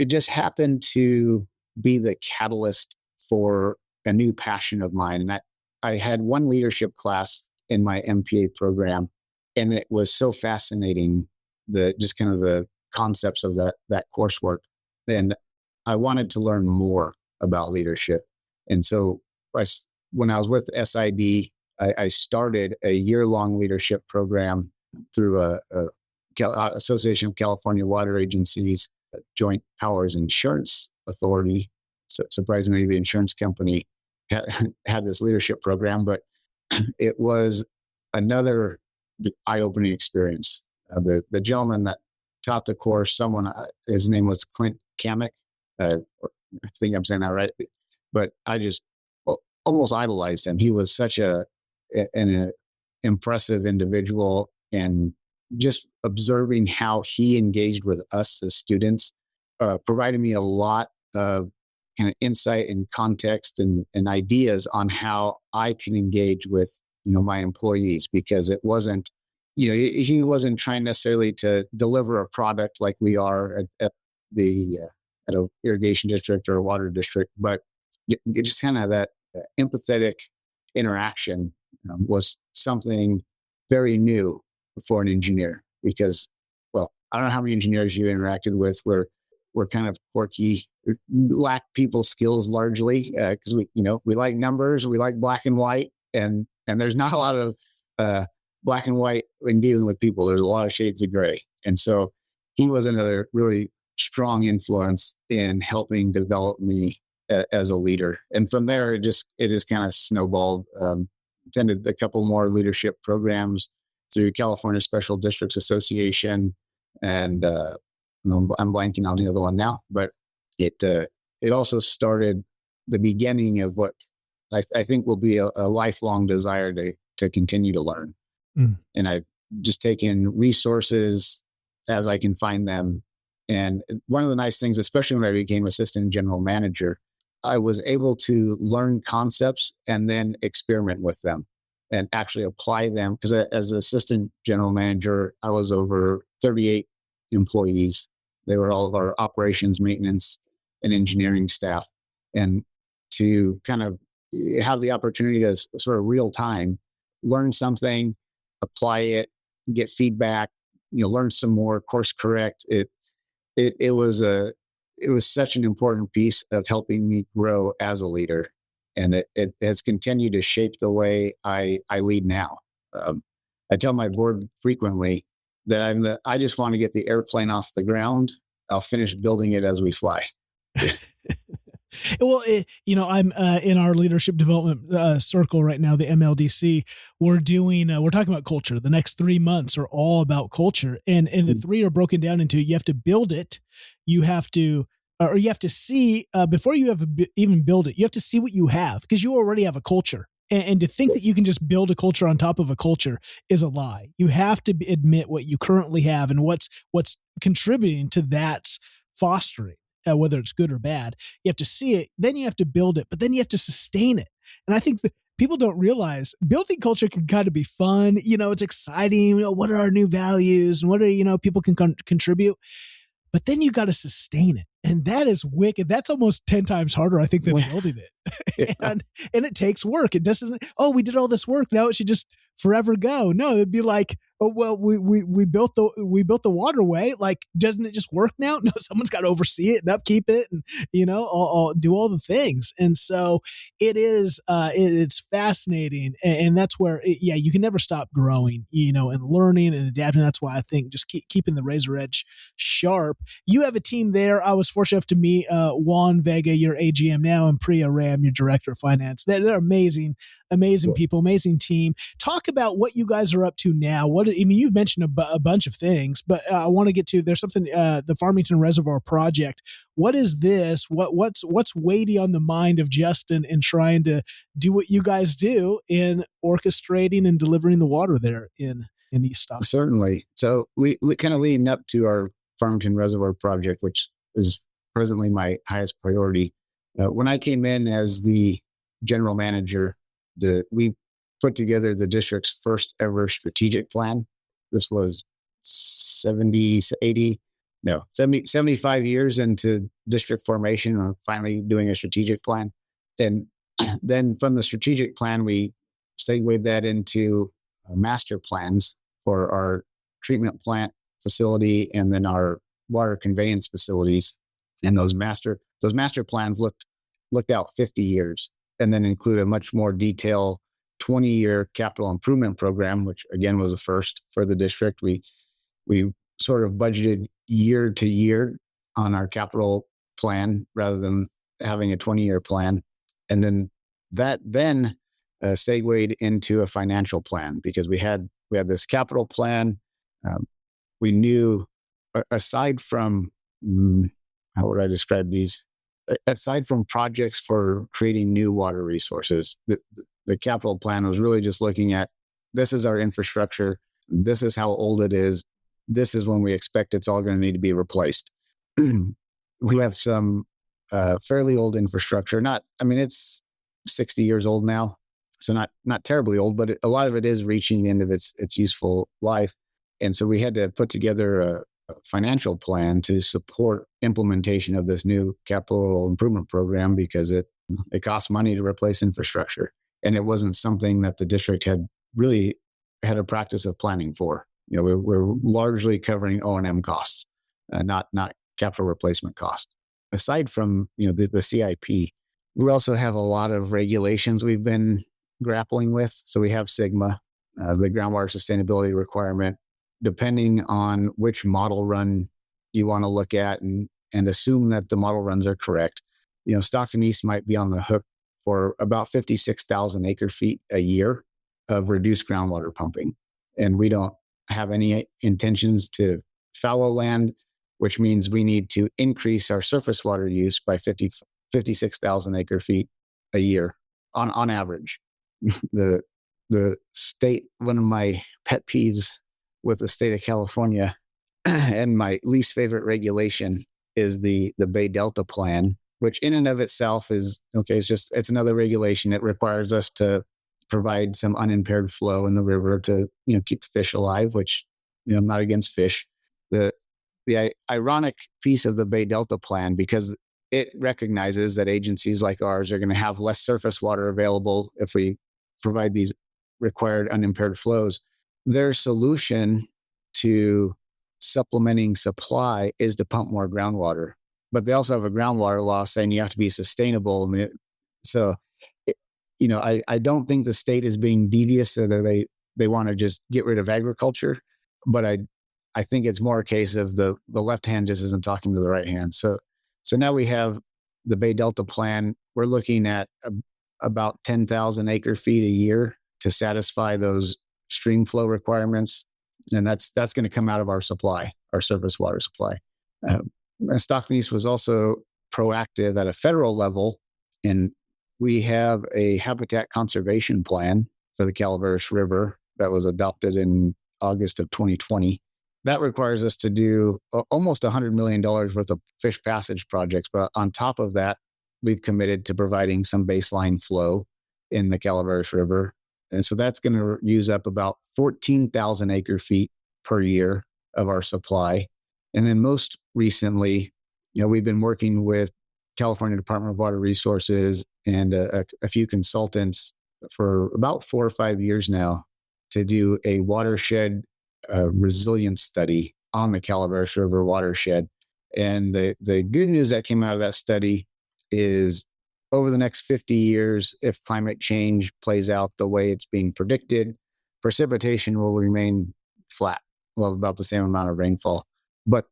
just happened to be the catalyst for a new passion of mine. And I had one leadership class in my MPA program, and it was so fascinating, just kind of the concepts of that coursework. And I wanted to learn more about leadership. And so when I was with SID, I started a year-long leadership program through Association of California Water Agencies Joint Powers Insurance Authority. So surprisingly, the insurance company had this leadership program, but it was another eye-opening experience. The gentleman that taught the course, his name was Clint Kamek. I think I'm saying that right, but I just almost idolized him. He was such an impressive individual, and just observing how he engaged with us as students provided me a lot of kind of insight and context and ideas on how I can engage with, my employees, because it wasn't, he wasn't trying necessarily to deliver a product like we are at an irrigation district or a water district, but it just kind of that empathetic interaction was something very new for an engineer, because, well, I don't know how many engineers you interacted with where we're kind of quirky, lack people skills largely, because we like numbers, we like black and white, and there's not a lot of black and white when dealing with people. There's a lot of shades of gray, and so he was another really strong influence in helping develop me as a leader. And from there, it just kind of snowballed. Attended a couple more leadership programs through California Special Districts Association, and I'm blanking on the other one now, but it also started the beginning of what I think will be a lifelong desire to continue to learn. And I've just taken resources as I can find them. And one of the nice things, especially when I became assistant general manager, I was able to learn concepts and then experiment with them and actually apply them. Because as assistant general manager, I was over 38 employees. They were all of our operations, maintenance, and engineering staff. And to kind of have the opportunity to sort of real time learn something, apply it, get feedback, learn some more, course correct. It was such an important piece of helping me grow as a leader, and it has continued to shape the way I lead now. I tell my board frequently that I just want to get the airplane off the ground. I'll finish building it as we fly. Well, I'm in our leadership development circle right now, the MLDC. We're talking about culture. The next 3 months are all about culture, and the three are broken down into: you have to build it, you have to see before you even build it. You have to see what you have, because you already have a culture. And to think that you can just build a culture on top of a culture is a lie. You have to admit what you currently have and what's contributing to that's fostering. Whether it's good or bad, you have to see it, then you have to build it, but then you have to sustain it. And I think that people don't realize building culture can kind of be fun. It's exciting. What are our new values, and what are, people can contribute, but then you got to sustain it. And that is wicked. That's almost 10 times harder, I think, than building it. and it takes work. It doesn't, we did all this work, now it should just forever go. No, it'd be like, we built the waterway. Like, doesn't it just work now? No, someone's got to oversee it and upkeep it, and I'll do all the things. And so it is. It's fascinating, and that's where you can never stop growing, and learning and adapting. That's why I think just keeping the razor edge sharp. You have a team there. I was fortunate enough to meet Juan Vega, your AGM now, and Priya Ram, your director of finance. They're amazing people, amazing team. Talk about what you guys are up to now. You've mentioned a bunch of things, but I want to get to, there's something, the Farmington Reservoir Project. What is this? What's weighty on the mind of Justin in trying to do what you guys do in orchestrating and delivering the water there in East Stockton? Certainly. So we kind of leading up to our Farmington Reservoir Project, which is presently my highest priority. When I came in as the general manager, we put together the district's first ever strategic plan. This was 75 years into district formation, or finally doing a strategic plan. And then from the strategic plan, we segued that into master plans for our treatment plant facility and then our water conveyance facilities. And those master plans looked out 50 years, and then include a much more detailed 20-year capital improvement program, which again was a first for the district. We sort of budgeted year to year on our capital plan rather than having a 20-year plan. And then that segued into a financial plan, because we had this capital plan. We knew, aside from, how would I describe these? Aside from projects for creating new water resources, the capital plan was really just looking at, this is our infrastructure, this is how old it is, this is when we expect it's all going to need to be replaced. We have some fairly old infrastructure. It's 60 years old now, so not terribly old, but a lot of it is reaching the end of its useful life. And so we had to put together a financial plan to support implementation of this new capital improvement program, because it costs money to replace infrastructure. And it wasn't something that the district had really had a practice of planning for. We're largely covering O&M costs, not capital replacement costs. Aside from, the CIP, we also have a lot of regulations we've been grappling with. So we have SGMA, the groundwater sustainability requirement. Depending on which model run you want to look at and assume that the model runs are correct, Stockton East might be on the hook for about 56,000 acre feet a year of reduced groundwater pumping. And we don't have any intentions to fallow land, which means we need to increase our surface water use by 56,000 acre feet a year on average. The state, one of my pet peeves with the state of California and my least favorite regulation is the Bay Delta plan, which in and of itself is, okay, it's another regulation. It requires us to provide some unimpaired flow in the river to, keep the fish alive, which, I'm not against fish. The ironic piece of the Bay Delta plan, because it recognizes that agencies like ours are going to have less surface water available if we provide these required unimpaired flows. Their solution to supplementing supply is to pump more groundwater. But they also have a groundwater law saying you have to be sustainable. I don't think the state is being devious so that they want to just get rid of agriculture. But I think it's more a case of the left hand just isn't talking to the right hand. So now we have the Bay Delta plan. We're looking at about 10,000 acre feet a year to satisfy those stream flow requirements. And that's going to come out of our supply, our surface water supply. Stockton East was also proactive at a federal level, and we have a habitat conservation plan for the Calaveras River that was adopted in August of 2020. That requires us to do almost $100 million worth of fish passage projects. But on top of that, we've committed to providing some baseline flow in the Calaveras River. And so that's going to use up about 14,000 acre feet per year of our supply. And then most recently, we've been working with California Department of Water Resources and a few consultants for about 4 or 5 years now to do a watershed resilience study on the Calaveras River watershed. And the good news that came out of that study is, over the next 50 years, if climate change plays out the way it's being predicted, precipitation will remain flat. We'll have about the same amount of rainfall. But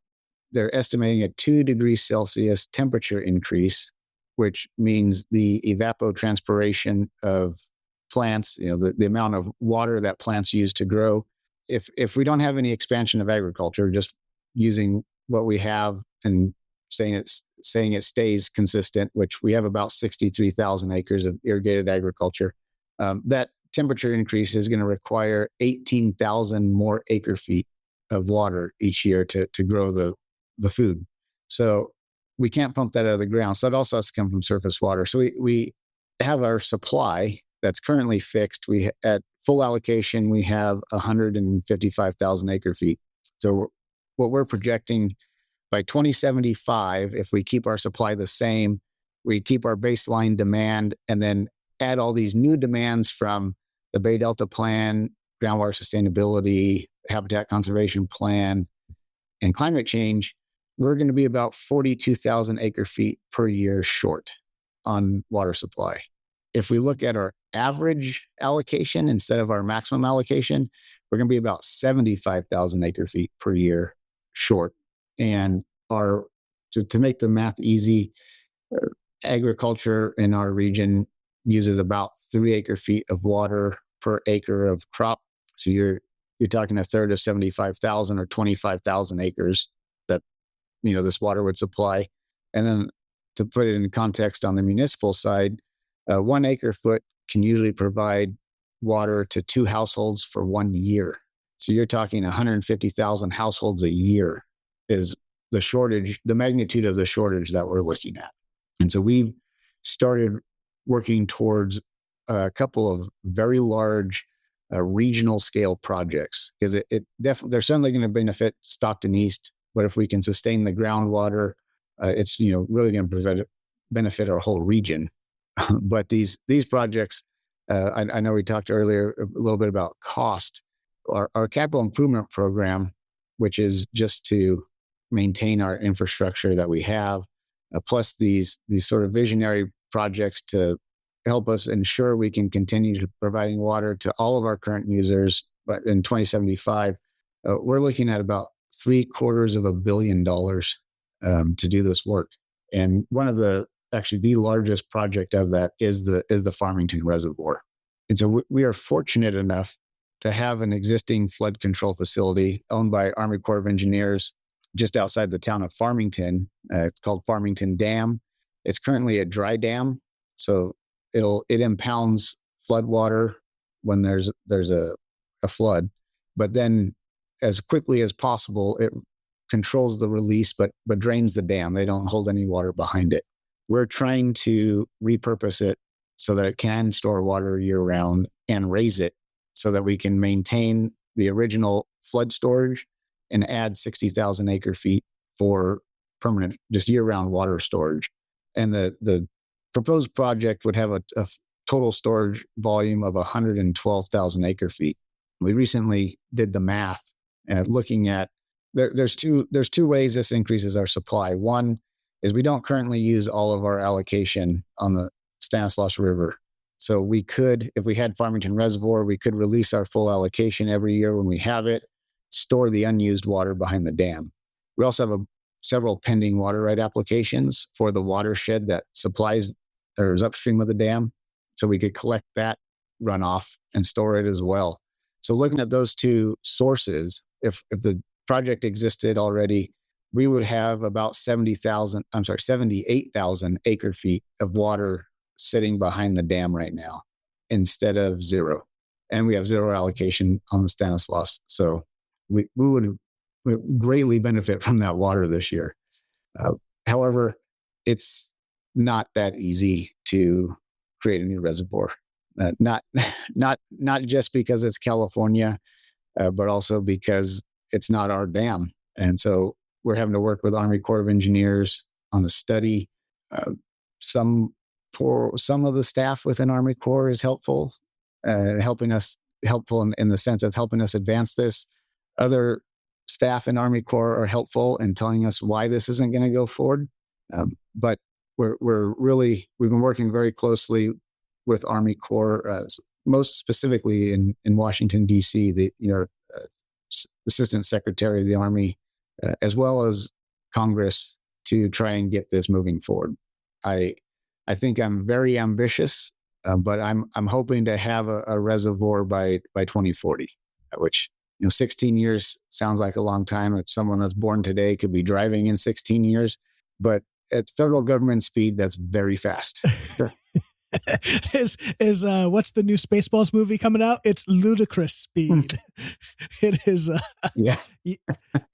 they're estimating a 2 degrees Celsius temperature increase, which means the evapotranspiration of plants, the amount of water that plants use to grow. If we don't have any expansion of agriculture, just using what we have and saying it stays consistent, which we have about 63,000 acres of irrigated agriculture, that temperature increase is going to require 18,000 more acre feet of water each year to grow the food. So we can't pump that out of the ground. So that also has to come from surface water. So we have our supply that's currently fixed. At full allocation, we have 155,000 acre feet. So what we're projecting by 2075, if we keep our supply the same, we keep our baseline demand and then add all these new demands from the Bay Delta plan, groundwater sustainability, habitat conservation plan, and climate change, we're going to be about 42,000 acre feet per year short on water supply. if we look at our average allocation instead of our maximum allocation, we're going to be about 75,000 acre feet per year short. And to make the math easy, agriculture in our region uses about 3 acre feet of water per acre of crop. So you're talking a third of 75,000 or 25,000 acres that this water would supply. And then to put it in context on the municipal side, 1 acre foot can usually provide water to 2 households for 1 year. So you're talking 150,000 households a year is the shortage, the magnitude of the shortage that we're looking at. And so we've started working towards a couple of very large regional scale projects, because they're certainly going to benefit Stockton East, but if we can sustain the groundwater, it's really going to benefit our whole region. But these projects, I know we talked earlier a little bit about cost. Our capital improvement program, which is just to maintain our infrastructure that we have, plus these sort of visionary projects to help us ensure we can continue to providing water to all of our current users. But in 2075, we're looking at about $750 million to do this work. And one of the largest project of that is the Farmington Reservoir. And so we are fortunate enough to have an existing flood control facility owned by Army Corps of Engineers just outside the town of Farmington. It's called Farmington Dam. It's currently a dry dam, so it impounds flood water when there's a flood, but then as quickly as possible it controls the release, but drains the dam. They don't hold any water behind it. We're trying to repurpose it so that it can store water year round and raise it so that we can maintain the original flood storage and add 60,000 acre feet for permanent, just year-round water storage. And the proposed project would have a total storage volume of 112,000 acre feet. We recently did the math looking at, there's two ways this increases our supply. One is we don't currently use all of our allocation on the Stanislaus River. So we could, if we had Farmington Reservoir, we could release our full allocation every year when we have it, store the unused water behind the dam. We also have several pending water right applications for the watershed that supplies or is upstream of the dam. So we could collect that runoff and store it as well. So looking at those two sources, if the project existed already, we would have about 78,000 acre feet of water sitting behind the dam right now instead of 0. And we have 0 allocation on the Stanislaus. So we would greatly benefit from that water this year. However, it's not that easy to create a new reservoir. Not just because it's California, but also because it's not our dam. And so we're having to work with Army Corps of Engineers on a study. Some of the staff within Army Corps is helpful in the sense of helping us advance this. Other staff in Army Corps are helpful in telling us why this isn't going to go forward. But we've been working very closely with Army Corps, most specifically in Washington, D.C., the Assistant Secretary of the Army, as well as Congress, to try and get this moving forward. I think I'm very ambitious, but I'm hoping to have a reservoir by 2040, which 16 years sounds like a long time. If someone that's born today could be driving in 16 years, but at federal government speed, that's very fast. Sure. is what's the new Spaceballs movie coming out? It's ludicrous speed. It is. Yeah.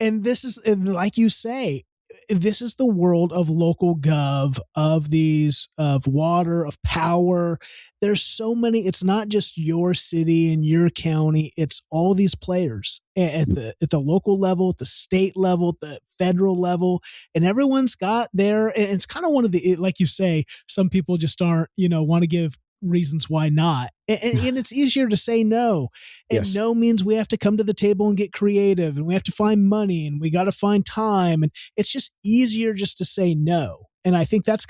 And this is, and like you say, this is the world of local gov, of water, of power. There's so many. It's not just your city and your county. It's all these players at the local level, at the state level, the federal level, and everyone's got their. And it's kind of one of the, like you say, some people just aren't, want to give reasons why not. And it's easier to say no. And yes. No means we have to come to the table and get creative, and we have to find money, and we got to find time. And it's just easier just to say no. And I think that's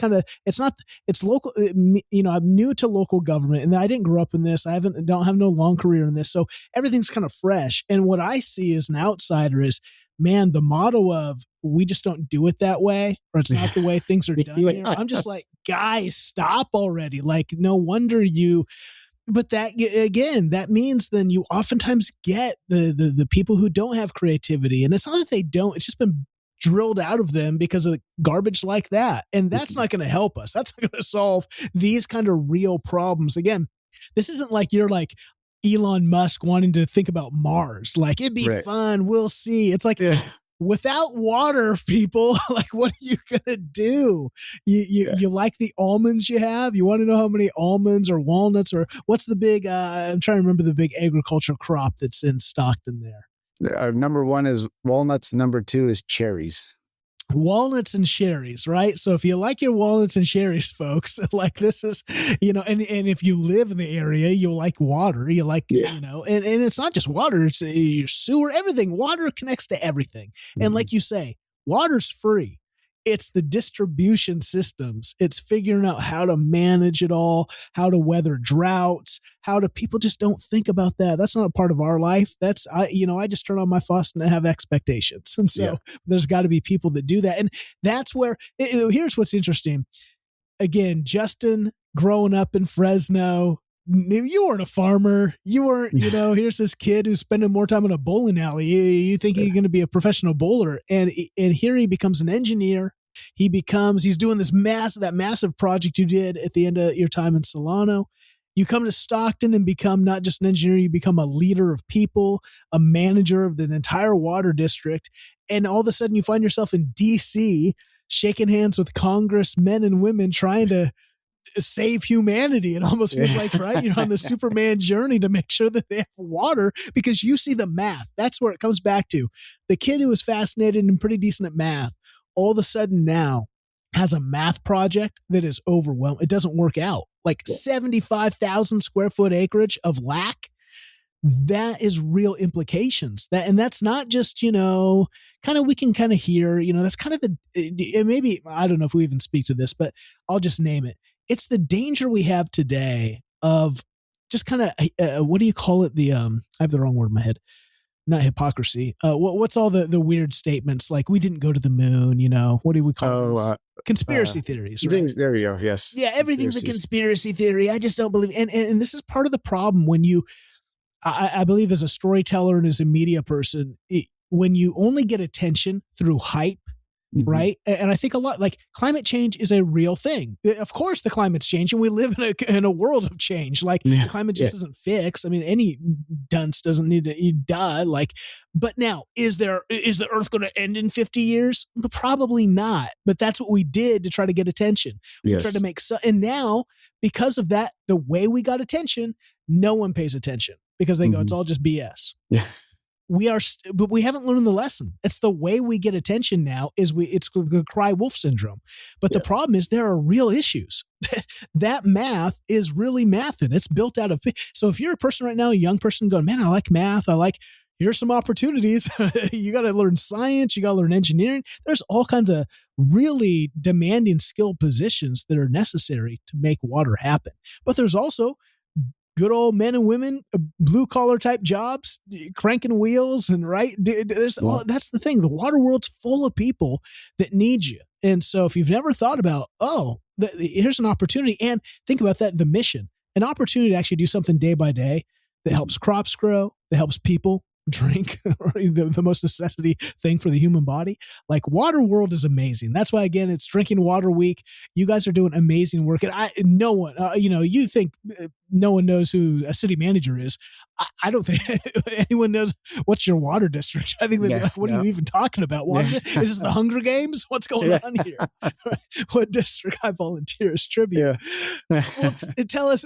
it's local. I'm new to local government, and I didn't grow up in this. Don't have no long career in this. So everything's kind of fresh. And what I see as an outsider is, man, the motto of we just don't do it that way, or it's not the way things are done here. I'm just like, guys, stop already. Like, no wonder you. But that, again, that means then you oftentimes get the people who don't have creativity. And it's not that they don't, it's just been drilled out of them because of garbage like that. And that's not going to help us. That's not going to solve these kind of real problems. Again, this isn't like you're like Elon Musk wanting to think about Mars. Like, it'd be fun. We'll see. It's like, without water, people, like, what are you gonna do? You like the almonds you have? You want to know how many almonds or walnuts, or what's the big? I'm trying to remember the big agricultural crop that's in Stockton there. Number one is walnuts. Number two is cherries. Walnuts and cherries, right? So if you like your walnuts and cherries, folks, like, this is, and if you live in the area, you'll like water. You like, and it's not just water, it's your sewer, everything. Water connects to everything. And like you say, water's free. It's the distribution systems. It's figuring out how to manage it all, how to weather droughts, people just don't think about that. That's not a part of our life. I just turn on my faucet and have expectations. And so there's got to be people that do that. And that's where, here's what's interesting. Again, Justin, growing up in Fresno, you weren't a farmer. You weren't, here's this kid who's spending more time in a bowling alley. You think you're going to be a professional bowler. And here he becomes an engineer. He's doing that massive project you did at the end of your time in Solano. You come to Stockton and become not just an engineer, you become a leader of people, a manager of the entire water district. And all of a sudden you find yourself in DC, shaking hands with congressmen and women trying to save humanity. It almost feels like, right? You're on the Superman journey to make sure that they have water, because you see the math. That's where it comes back to. The kid who was fascinated and pretty decent at math, all of a sudden now has a math project that is overwhelmed. It doesn't work out. Like 75,000 square foot acreage of lack. That is real implications. And that's not just, we can kind of hear, that's kind of maybe, I don't know if we even speak to this, but I'll just name it. It's the danger we have today of just kind of, what do you call it? I have the wrong word in my head. Not hypocrisy. What's all the weird statements? Like, we didn't go to the moon, what do we call this? Conspiracy theories, right? There you go. Yes. Yeah. Everything's a conspiracy theory. I just don't believe. And this is part of the problem when I believe, as a storyteller and as a media person, when you only get attention through hype, right? And I think a lot, like, climate change is a real thing. Of course, the climate's changing. We live in a world of change. Like, the climate just isn't fixed. I mean, any dunce doesn't need to die. Like, but now, is the Earth going to end in 50 years? Probably not. But that's what we did to try to get attention. We tried to make and now, because of that, the way we got attention, no one pays attention because they go, it's all just BS. Yeah. But we haven't learned the lesson. It's the way we get attention now it's the cry wolf syndrome. But the problem is there are real issues. That math is really math, and it's built out of. So if you're a person right now, a young person going, man, I like math. Here's some opportunities. You got to learn science. You got to learn engineering. There's all kinds of really demanding skill positions that are necessary to make water happen. But there's also good old men and women, blue collar type jobs, cranking wheels, and that's the thing. The water world's full of people that need you. And so if you've never thought about, here's an opportunity, and think about that, the mission, an opportunity to actually do something day by day that helps crops grow, that helps people drink, the most necessity thing for the human body. Like, water world is amazing. That's why, again, it's Drinking Water Week. You guys are doing amazing work. And no one, you think no one knows who a city manager is. I don't think anyone knows what's your water district. I think what are you even talking about? Is this the Hunger Games? What's going on here? What district I volunteer as tribute? Well, tell us.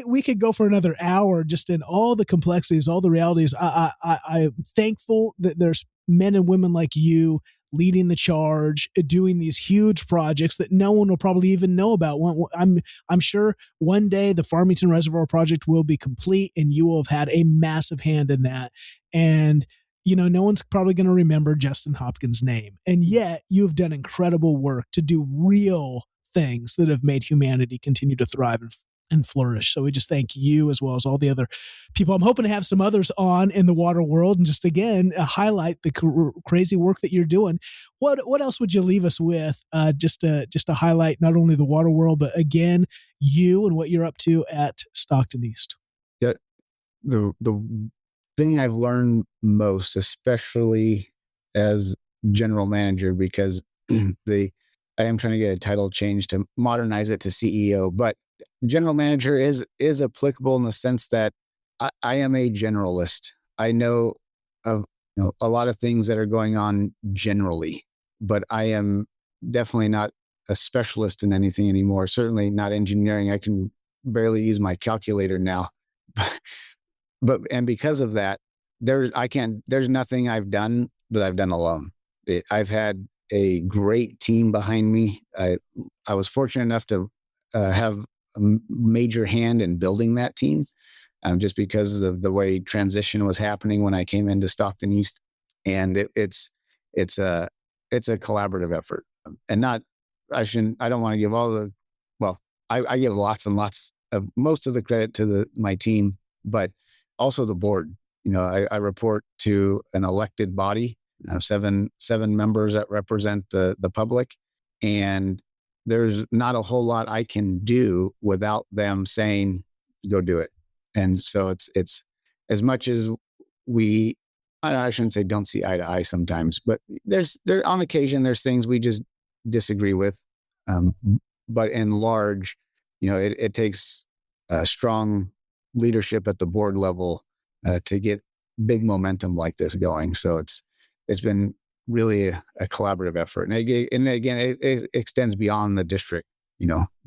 We could go for another hour just in all the complexities, all the realities. I'm thankful that there's men and women like you leading the charge, doing these huge projects that no one will probably even know about. I'm sure one day the Farmington Reservoir project will be complete, and you will have had a massive hand in that. And no one's probably going to remember Justin Hopkins' name. And yet you have done incredible work to do real things that have made humanity continue to thrive and flourish. So we just thank you as well as all the other people. I'm hoping to have some others on in the water world and just, again, highlight the crazy work that you're doing. What else would you leave us with just to highlight not only the water world, but again, you and what you're up to at Stockton East? Yeah, the thing I've learned most, especially as general manager, because I am trying to get a title change to modernize it to CEO, but general manager is applicable in the sense that I am a generalist. I know of a lot of things that are going on generally, but I am definitely not a specialist in anything anymore. Certainly not engineering. I can barely use my calculator now. And because of that, there's nothing I've done that I've done alone. I've had a great team behind me. I was fortunate enough to have a major hand in building that team, just because of the way transition was happening when I came into Stockton East, and it's a collaborative effort. And I don't want to give all the, I give lots and lots of most of the credit to my team, but also the board. I report to an elected body, 7 members that represent the public, and there's not a whole lot I can do without them saying, go do it. And so it's as much as I shouldn't say don't see eye to eye sometimes, but there on occasion, there's things we just disagree with. But in large, it takes strong leadership at the board level to get big momentum like this going. So it's been really a collaborative effort. And again, it extends beyond the district,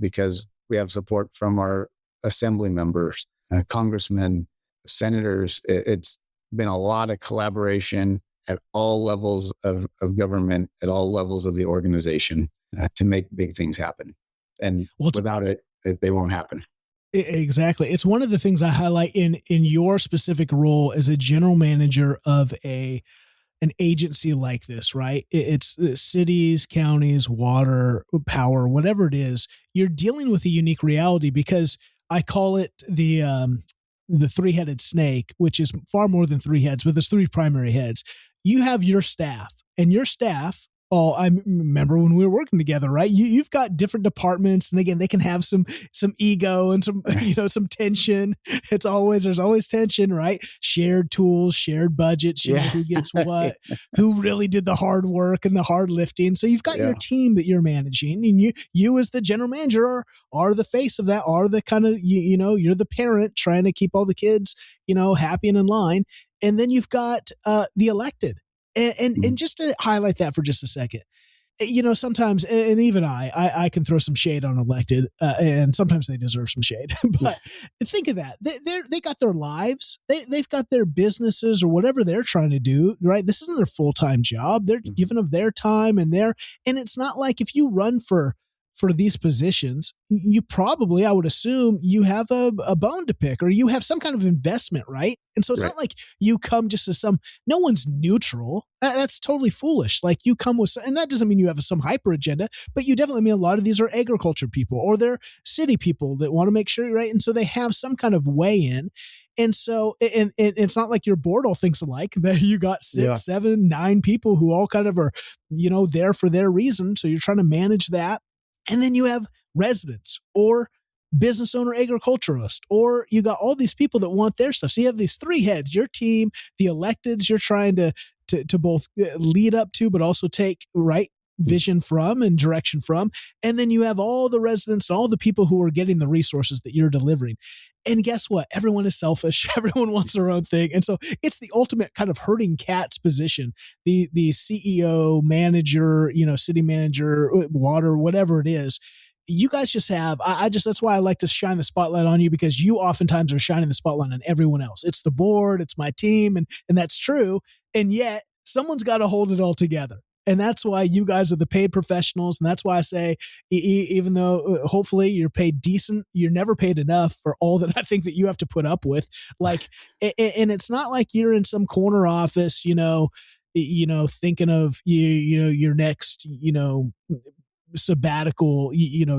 because we have support from our assembly members, congressmen, senators. It's been a lot of collaboration at all levels of government, at all levels of the organization to make big things happen. And without it, they won't happen. Exactly. It's one of the things I highlight in your specific role as a general manager of an agency like this, right? It's cities, counties, water, power, whatever it is. You're dealing with a unique reality because I call it the three-headed snake, which is far more than 3 heads, but there's 3 primary heads. You have your staff, and your staff. Oh, I remember when we were working together, right? You've got different departments, and again, they can have some ego and some some tension. There's always tension, right? Shared tools, shared budgets, who gets what, who really did the hard work and the hard lifting. So you've got your team that you're managing, and you as the general manager are the face of that, are the kind of you're the parent trying to keep all the kids happy and in line, and then you've got the elected. And just to highlight that for just a second, sometimes, and even I can throw some shade on elected, and sometimes they deserve some shade. But think of that. They got their lives. They've got their businesses or whatever they're trying to do, right? This isn't their full-time job. They're giving up their time and it's not like if you run for these positions, you probably, I would assume, you have a bone to pick or you have some kind of investment, right? And so it's not like you come just as no one's neutral. That's totally foolish. Like you come with, and that doesn't mean you have some hyper agenda, but you definitely mean a lot of these are agriculture people or they're city people that want to make sure, right? And so they have some kind of weigh in. And so, and it's not like your board all thinks alike, that you got 6, 7, 9 people who all kind of are, there for their reason. So you're trying to manage that. And then you have residents or business owner agriculturalist, or you got all these people that want their stuff. So you have these 3 heads, your team, the electeds you're trying to both lead up to, but also take vision from and direction from. And then you have all the residents and all the people who are getting the resources that you're delivering. And guess what? Everyone is selfish. Everyone wants their own thing. And so it's the ultimate kind of herding cats position. The CEO, manager, city manager, water, whatever it is. You guys just have, that's why I like to shine the spotlight on you, because you oftentimes are shining the spotlight on everyone else. It's the board, it's my team, and that's true. And yet someone's got to hold it all together. And that's why you guys are the paid professionals. And that's why I say, even though hopefully you're paid decent, you're never paid enough for all that I think that you have to put up with. Like, and it's not like you're in some corner office, thinking of your next, sabbatical,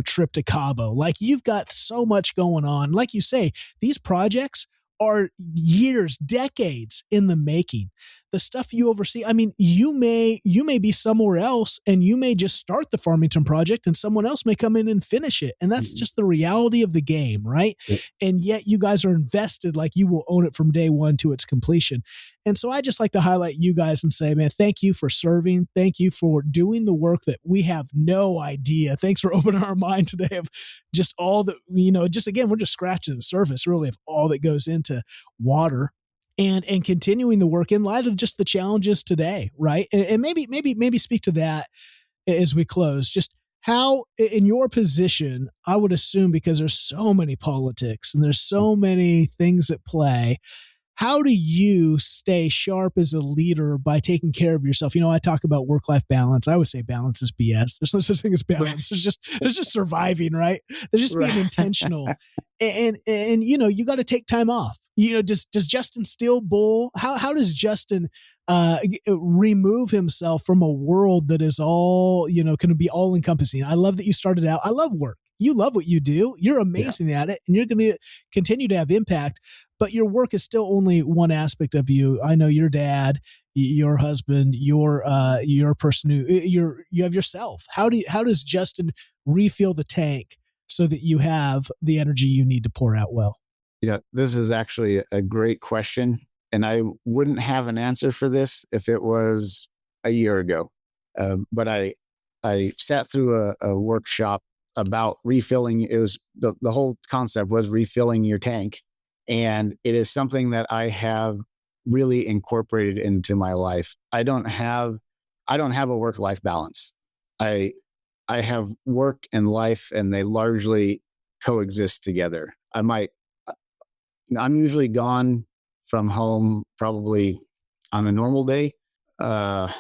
trip to Cabo. Like, you've got so much going on. Like you say, these projects are years, decades in the making. The stuff you oversee, I mean, you may be somewhere else and you may just start the Farmington project and someone else may come in and finish it. And that's just the reality of the game, right? Yeah. And yet you guys are invested like you will own it from day one to its completion. And so I just like to highlight you guys and say, man, thank you for serving. Thank you for doing the work that we have no idea. Thanks for opening our mind today of just all that, just again, we're just scratching the surface really of all that goes into water. And continuing the work in light of just the challenges today, right? And maybe speak to that as we close. Just how, in your position, I would assume, because there's so many politics and there's so many things at play, how do you stay sharp as a leader by taking care of yourself? I talk about work-life balance. I always say balance is BS. There's no such thing as balance. There's just surviving, right? There's just being intentional. And you got to take time off. Does Justin still bowl? How does Justin remove himself from a world that is all, going to be all encompassing? I love that you started out. I love work. You love what you do. You're amazing at it, and you're going to continue to have impact. But your work is still only one aspect of you. I know your dad, your husband, your person who you have yourself. How does Justin refill the tank so that you have the energy you need to pour out well? Yeah, this is actually a great question, and I wouldn't have an answer for this if it was a year ago. But I sat through a workshop about refilling. It was the whole concept was refilling your tank. And it is something that I have really incorporated into my life. I don't have a work-life balance. I have work and life, and they largely coexist together. I'm usually gone from home probably on a normal day, at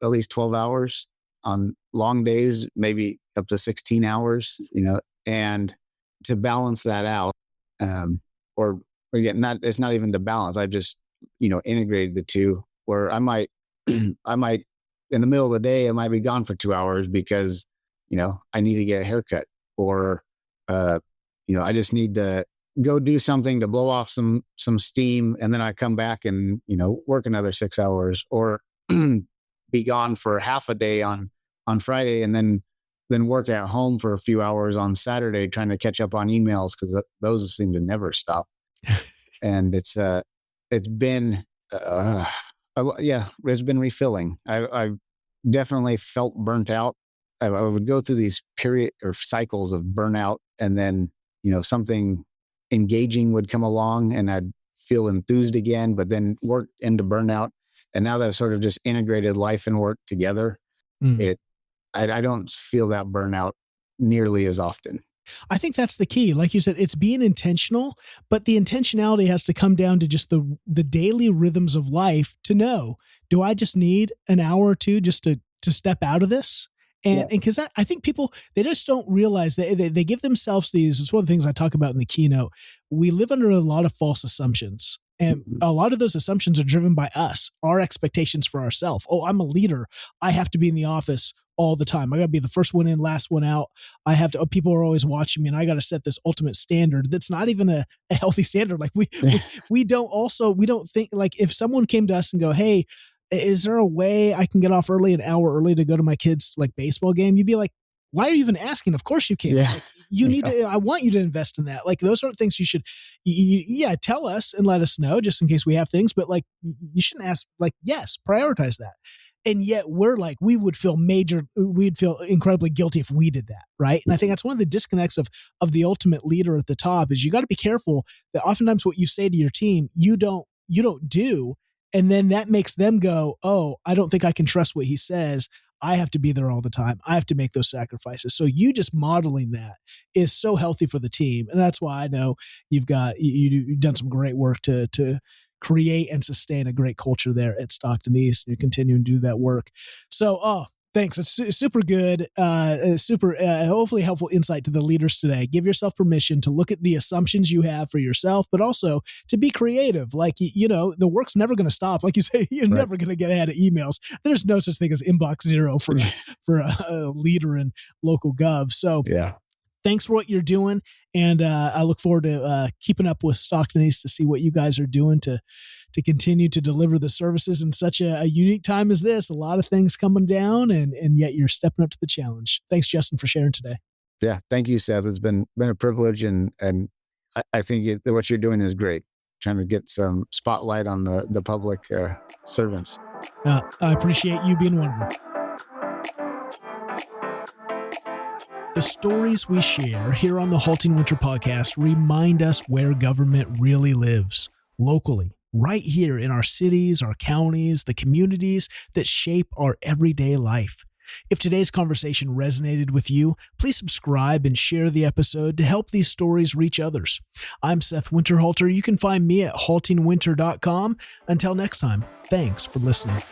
least 12 hours. On long days, maybe up to 16 hours, and to balance that out, or again, it's not even to balance. I've just, integrated the two where I might in the middle of the day, I might be gone for 2 hours because, I need to get a haircut, or, I just need to go do something to blow off some steam. And then I come back and, work another 6 hours, or be gone for half a day on Friday, and then work at home for a few hours on Saturday trying to catch up on emails, because those seem to never stop. And it's been it's been refilling. I've definitely felt burnt out. I would go through these period or cycles of burnout, and then something engaging would come along and I'd feel enthused again, but then work into burnout. And now that I've sort of just integrated life and work together, I don't feel that burnout nearly as often. I think that's the key. Like you said, it's being intentional, but the intentionality has to come down to just the daily rhythms of life to know, do I just need an hour or two just to step out of this? And because I think people, they just don't realize that they give themselves these. It's one of the things I talk about in the keynote. We live under a lot of false assumptions. And a lot of those assumptions are driven by us, our expectations for ourselves. Oh, I'm a leader. I have to be in the office all the time. I got to be the first one in, last one out. I have to, people are always watching me, and I got to set this ultimate standard. That's not even a healthy standard. Like we don't think, like, if someone came to us and go, hey, is there a way I can get off early, an hour early, to go to my kid's baseball game? You'd be like, why are you even asking? Of course you can. Yeah. Like, you need to, I want you to invest in that. Like, those aren't things you should, tell us and let us know just in case we have things, but you shouldn't ask, yes, prioritize that. And yet we'd feel incredibly guilty if we did that. Right. And I think that's one of the disconnects of the ultimate leader at the top is you got to be careful that oftentimes what you say to your team, you don't do. And then that makes them go, oh, I don't think I can trust what he says. I have to be there all the time. I have to make those sacrifices. So you just modeling that is so healthy for the team. And that's why I know you've done some great work to create and sustain a great culture there at Stockton East. You're continuing to do that work. So, thanks. It's super good, hopefully helpful insight to the leaders today. Give yourself permission to look at the assumptions you have for yourself, but also to be creative. Like, the work's never going to stop. Like you say, you're never going to get ahead of emails. There's no such thing as inbox zero for a leader in local gov. So thanks for what you're doing. And I look forward to keeping up with Stockton East to see what you guys are doing to continue to deliver the services in such a unique time as this. A lot of things coming down, and yet you're stepping up to the challenge. Thanks, Justin, for sharing today. Yeah. Thank you, Seth. It's been a privilege. And I think what you're doing is great. Trying to get some spotlight on the public servants. I appreciate you being one of them. The stories we share here on the Halting Winter podcast remind us where government really lives, locally, right here in our cities, our counties, the communities that shape our everyday life. If today's conversation resonated with you, please subscribe and share the episode to help these stories reach others. I'm Seth Winterhalter. You can find me at HaltingWinter.com. Until next time, thanks for listening.